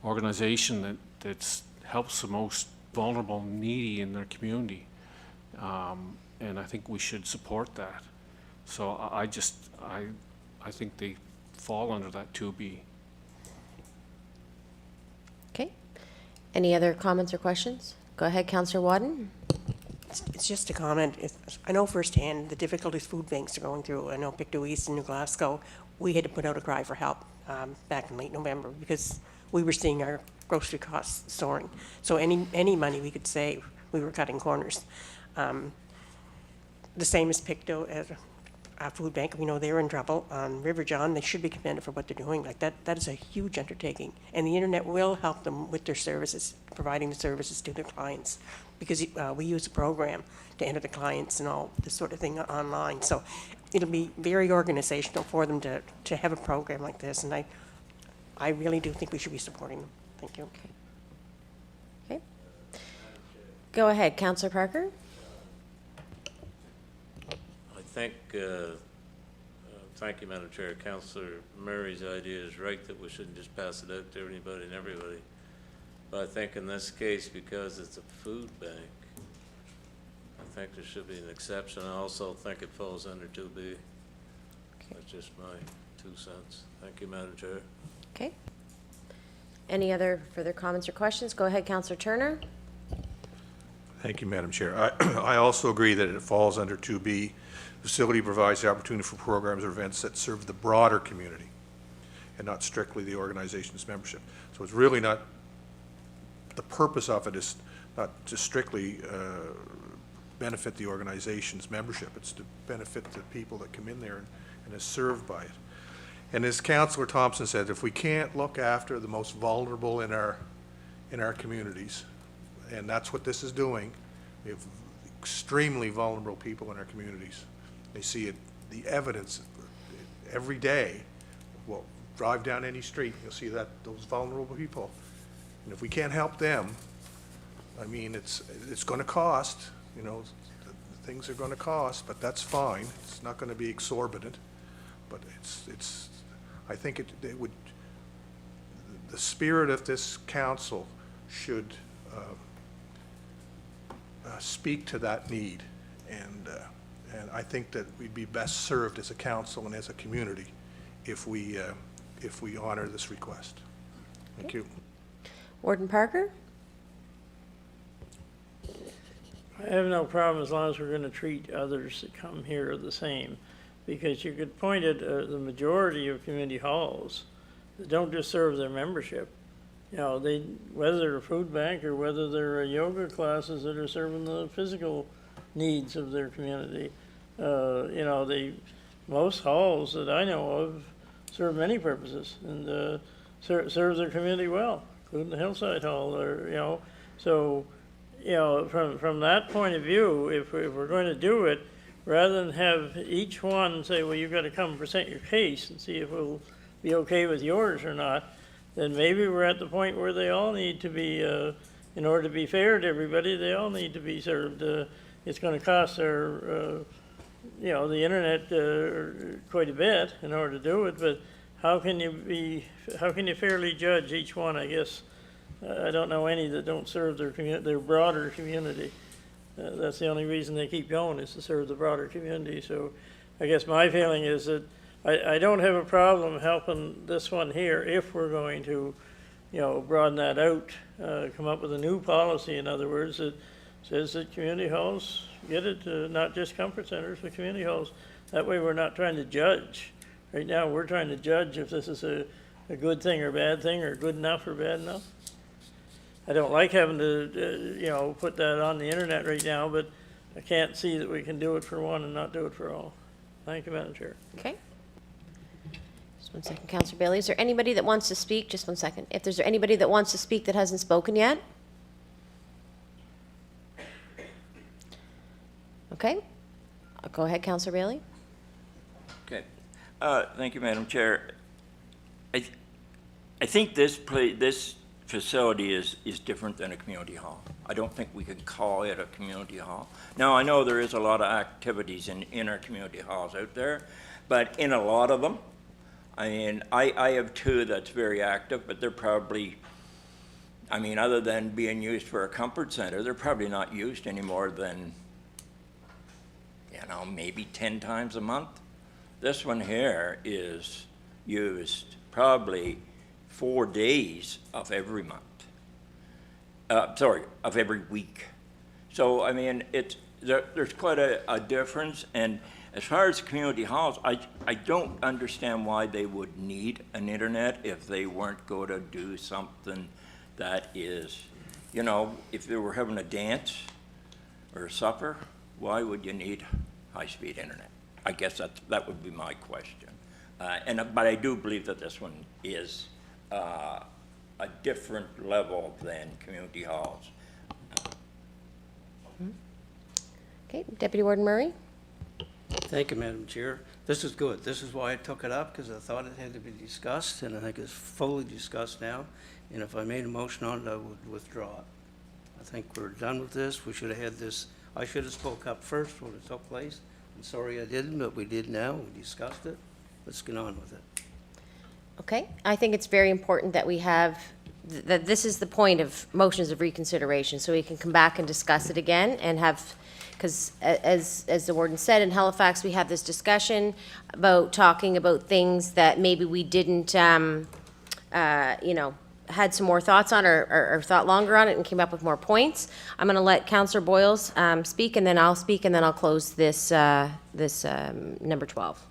organization that helps the most vulnerable and needy in their community. And I think we should support that. So I think they fall under that 2B. Okay. Any other comments or questions? Go ahead, Councillor Wadden. It's just a comment. I know firsthand the difficulties food banks are going through. I know Pictou East and New Glasgow, we had to put out a cry for help back in late November because we were seeing our grocery costs soaring. So any money we could save, we were cutting corners. The same as Pictou, as a food bank, we know they're in trouble. River John, they should be commended for what they're doing. Like that is a huge undertaking. And the internet will help them with their services, providing the services to their clients. Because we use a program to enter the clients and all this sort of thing online. So it'll be very organizational for them to have a program like this. And I really do think we should be supporting them. Thank you. Okay. Go ahead, Councillor Parker. I think, thank you, Madam Chair. Councillor Murray's idea is right that we shouldn't just pass it out to anybody and everybody. But I think in this case, because it's a food bank, I think there should be an exception. I also think it falls under 2B. That's just my 2 cents. Thank you, Madam Chair. Okay. Any other further comments or questions? Go ahead, Councillor Turner. Thank you, Madam Chair. I also agree that it falls under 2B. Facility provides the opportunity for programs or events that serve the broader community and not strictly the organization's membership. So it's really not, the purpose of it is not to strictly benefit the organization's membership. It's to benefit the people that come in there and is served by it. And as Councillor Thompson said, if we can't look after the most vulnerable in our communities, and that's what this is doing, we have extremely vulnerable people in our communities. They see it, the evidence every day. Well, drive down any street, you'll see that those vulnerable people. And if we can't help them, I mean, it's going to cost. You know, things are going to cost, but that's fine. It's not going to be exorbitant, but it's. I think it would. The spirit of this council should speak to that need, and I think that we'd be best served as a council and as a community if we honor this request. Thank you. Warden Parker? I have no problem as long as we're going to treat others that come here the same, because you could point at the majority of community halls that don't just serve their membership. You know, whether they're a food bank or whether they're yoga classes that are serving the physical needs of their community. You know, most halls that I know of serve many purposes and serve their community well, including the Hillside Hall, or, you know. So, you know, from that point of view, if we're going to do it, rather than have each one say, well, you've got to come and present your case and see if we'll be okay with yours or not, then maybe we're at the point where they all need to be, in order to be fair to everybody, they all need to be served. It's going to cost our, you know, the internet quite a bit in order to do it, but how can you fairly judge each one, I guess? I don't know any that don't serve their broader community. That's the only reason they keep going, is to serve the broader community. So I guess my feeling is that I don't have a problem helping this one here if we're going to, you know, broaden that out, come up with a new policy, in other words, that says that community halls get it, not just comfort centers, but community halls. That way we're not trying to judge. Right now we're trying to judge if this is a good thing or bad thing, or good enough or bad enough. I don't like having to, put that on the internet right now, but I can't see that we can do it for one and not do it for all. Thank you, Madam Chair. Okay. Just 1 second, Counselor Bailey. Is there anybody that wants to speak? Just 1 second. If there's anybody that wants to speak that hasn't spoken yet? Okay. Go ahead, Counselor Bailey. Okay. Thank you, Madam Chair. I think this facility is different than a community hall. I don't think we could call it a community hall. Now, I know there is a lot of activities in our community halls out there, but in a lot of them, I mean, I have two that's very active, but they're probably, I mean, other than being used for a comfort center, they're probably not used any more than, maybe 10 times a month. This one here is used probably 4 days of every month. Of every week. So, I mean, there's quite a difference. And as far as community halls, I don't understand why they would need an internet if they weren't going to do something that is, if they were having a dance or a supper, why would you need high-speed internet? I guess that would be my question. But I do believe that this one is a different level than community halls. Okay, Deputy Warden Murray. Thank you, Madam Chair. This is good. This is why I took it up, because I thought it had to be discussed, and I think it's fully discussed now. And if I made a motion on it, I would withdraw it. I think we're done with this. We should have had this. I should have spoke up first when it took place. I'm sorry I didn't, but we did now. We discussed it. Let's get on with it. Okay, I think it's very important that we have, that this is the point of motions of reconsideration, so we can come back and discuss it again and have, because as the warden said, in Halifax, we had this discussion about talking about things that maybe we didn't, had some more thoughts on or thought longer on it and came up with more points. I'm going to let Councillor Boyles speak, and then I'll speak, and then I'll close this number 12.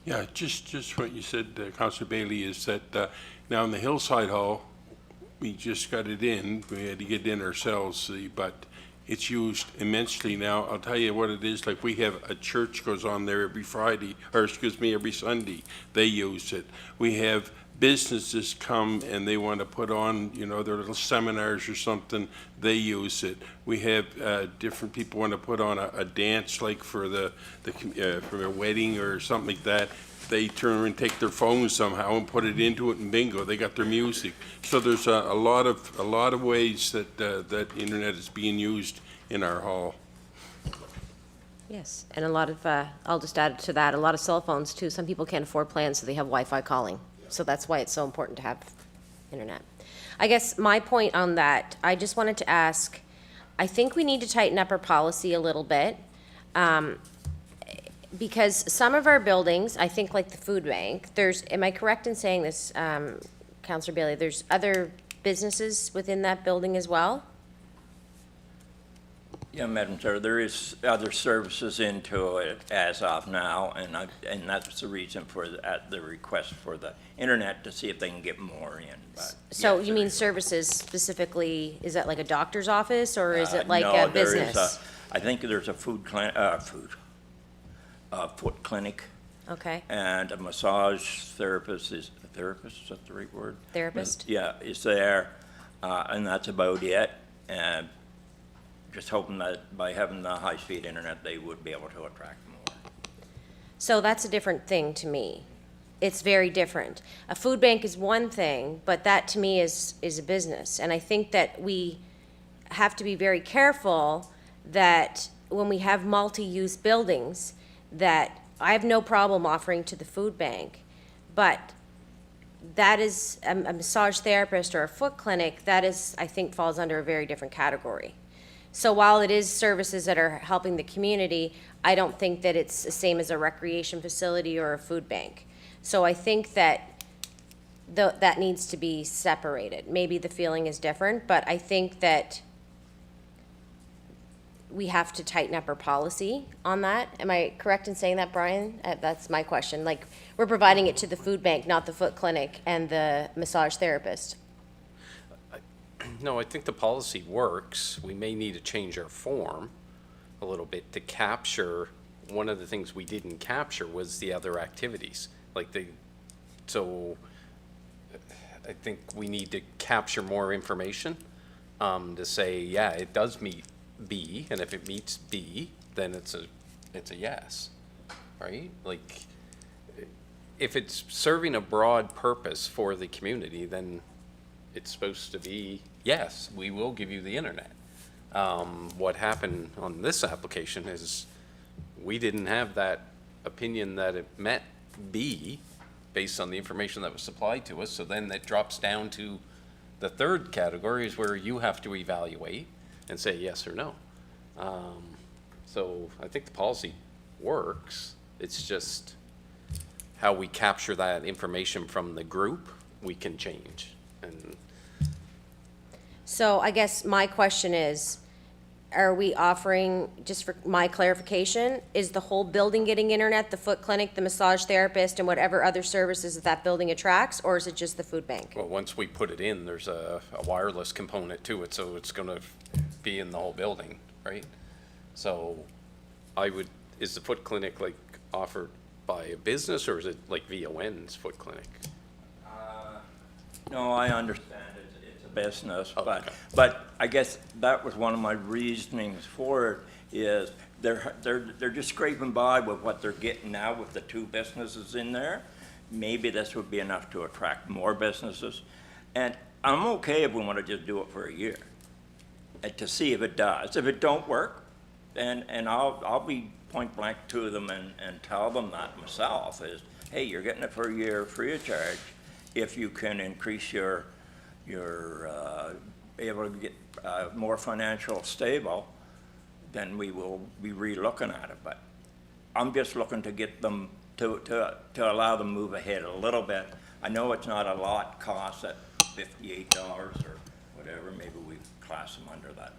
Yeah, just what you said, Councillor Bailey, is that now in the Hillside Hall, we just got it in. We had to get it in ourselves, but it's used immensely now. I'll tell you what it is. Like, we have a church goes on there every every Sunday. They use it. We have businesses come and they want to put on, their little seminars or something. They use it. We have different people want to put on a dance, like for for a wedding or something like that. They turn and take their phone somehow and put it into it, and bingo, they got their music. So there's a lot of ways that that internet is being used in our hall. Yes, and a lot of, I'll just add to that, a lot of cell phones too. Some people can't afford plans, so they have Wi-Fi calling. So that's why it's so important to have internet. I guess my point on that, I just wanted to ask, I think we need to tighten up our policy a little bit. Because some of our buildings, I think like the food bank, am I correct in saying this, Councillor Bailey, there's other businesses within that building as well? Yeah, Madam Chair, there is other services into it as of now, and that's the reason for the request for the internet, to see if they can get more in. But So yes, you mean services specifically, is that like a doctor's office, or is it like no, a business? there is I think there's a foot clinic. Okay, And a massage therapist, is that the right word? therapist? Yeah, is there, and that's about it. And just hoping that by having the high-speed internet, they would be able to attract more. So that's a different thing to me. It's very different. A food bank is one thing, but that to me is a business. And I think that we have to be very careful that when we have multi-use buildings, that I have no problem offering to the food bank, but that is a massage therapist or a foot clinic, that is, I think, falls under a very different category. So while it is services that are helping the community, I don't think that it's the same as a recreation facility or a food bank. So I think that that needs to be separated. Maybe the feeling is different, but I think that we have to tighten up our policy on that. Am I correct in saying that, Brian? That's my question. Like, we're providing it to the food bank, not the foot clinic and the massage therapist. No, I think the policy works. We may need to change our form a little bit to capture, one of the things we didn't capture was the other activities. So I think we need to capture more information to say, yeah, it does meet B, and if it meets B, then it's a yes, right? Like, if it's serving a broad purpose for the community, then it's supposed to be, yes, we will give you the internet. What happened on this application is we didn't have that opinion that it met B based on the information that was supplied to us. So then it drops down to the third category is where you have to evaluate and say yes or no. So I think the policy works. It's just how we capture that information from the group, we can change. And So I guess my question is, are we offering, just for my clarification, is the whole building getting internet, the foot clinic, the massage therapist, and whatever other services that that building attracts, or is it just the food bank? well, once we put it in, there's a wireless component to it, so it's gonna be in the whole building, right? So is the foot clinic like offered by a business, or is it like VON's foot clinic? No, I understand it's a business, Oh, but, okay. but I guess that was one of my reasonings for it, is they're just scraping by with what they're getting now with the two businesses in there. Maybe this would be enough to attract more businesses. And I'm okay if we want to just do it for a year, to see if it does. If it don't work, and I'll be point blank to them and tell them that myself, is, hey, you're getting it for a year free of charge. If you can increase your be able to get more financial stable, then we will be re-looking at it. But I'm just looking to get them to allow them to move ahead a little bit. I know it's not a lot cost at $58 or whatever. Maybe we class them under that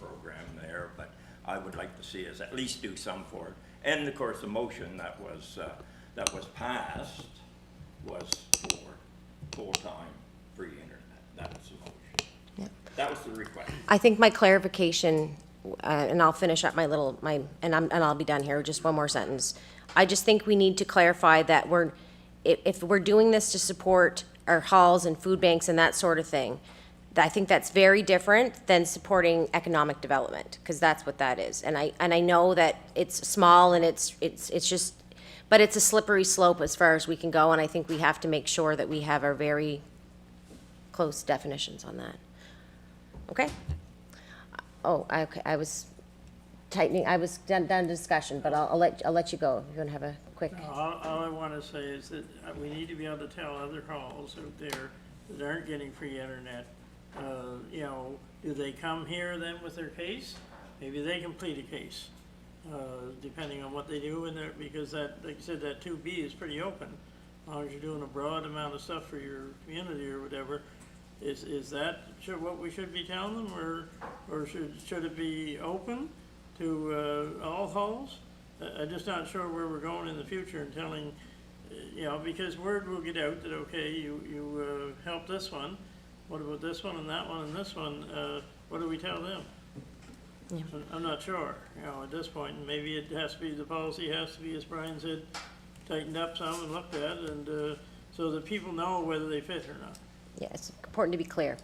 program there, but I would like to see us at least do some for it. And of course, the motion that was passed was for full-time free internet. That was the motion. Yep. That was the request. I think my clarification, and I'll finish up and I'll be done here, just one more sentence. I just think we need to clarify that if we're doing this to support our halls and food banks and that sort of thing, I think that's very different than supporting economic development, because that's what that is. And I know that it's small and it's just, but it's a slippery slope as far as we can go, and I think we have to make sure that we have our very close definitions on that. Okay? Oh, okay, I was tightening, I was done discussion, but I'll let you go. You're gonna have a quick. All I want to say is that we need to be able to tell other halls out there that aren't getting free internet, do they come here then with their case? Maybe they complete a case, depending on what they do in there, because that, like I said, that 2B is pretty open. As long as you're doing a broad amount of stuff for your community or whatever, is that what we should be telling them, or should it be open to all halls? I'm just not sure where we're going in the future and telling, because word will get out that, okay, you helped this one. What about this one and that one and this one? What do we tell them? Yeah. I'm not sure, at this point, and maybe it has to be, the policy has to be, as Brian said, tightened up some and looked at, and so that people know whether they fit or not. Yeah, it's important to be clear.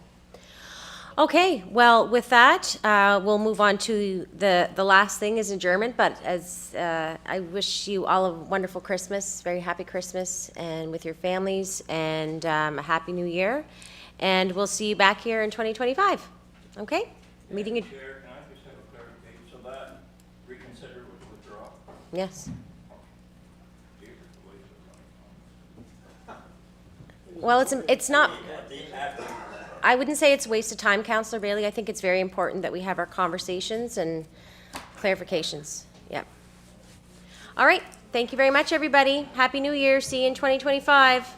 Okay, well, with that, we'll move on to the last thing is adjournment, but as I wish you all a wonderful Christmas, very happy Christmas, and with your families, and a happy new year. And we'll see you back here in 2025. Okay? Meeting. Chair, can I just have a clarification? So that reconsider was withdraw? Yes. Well, it's not. I wouldn't say it's a waste of time, Councillor Bailey. I think it's very important that we have our conversations and clarifications. Yeah. All right. Thank you very much, everybody. Happy New Year. See you in 2025.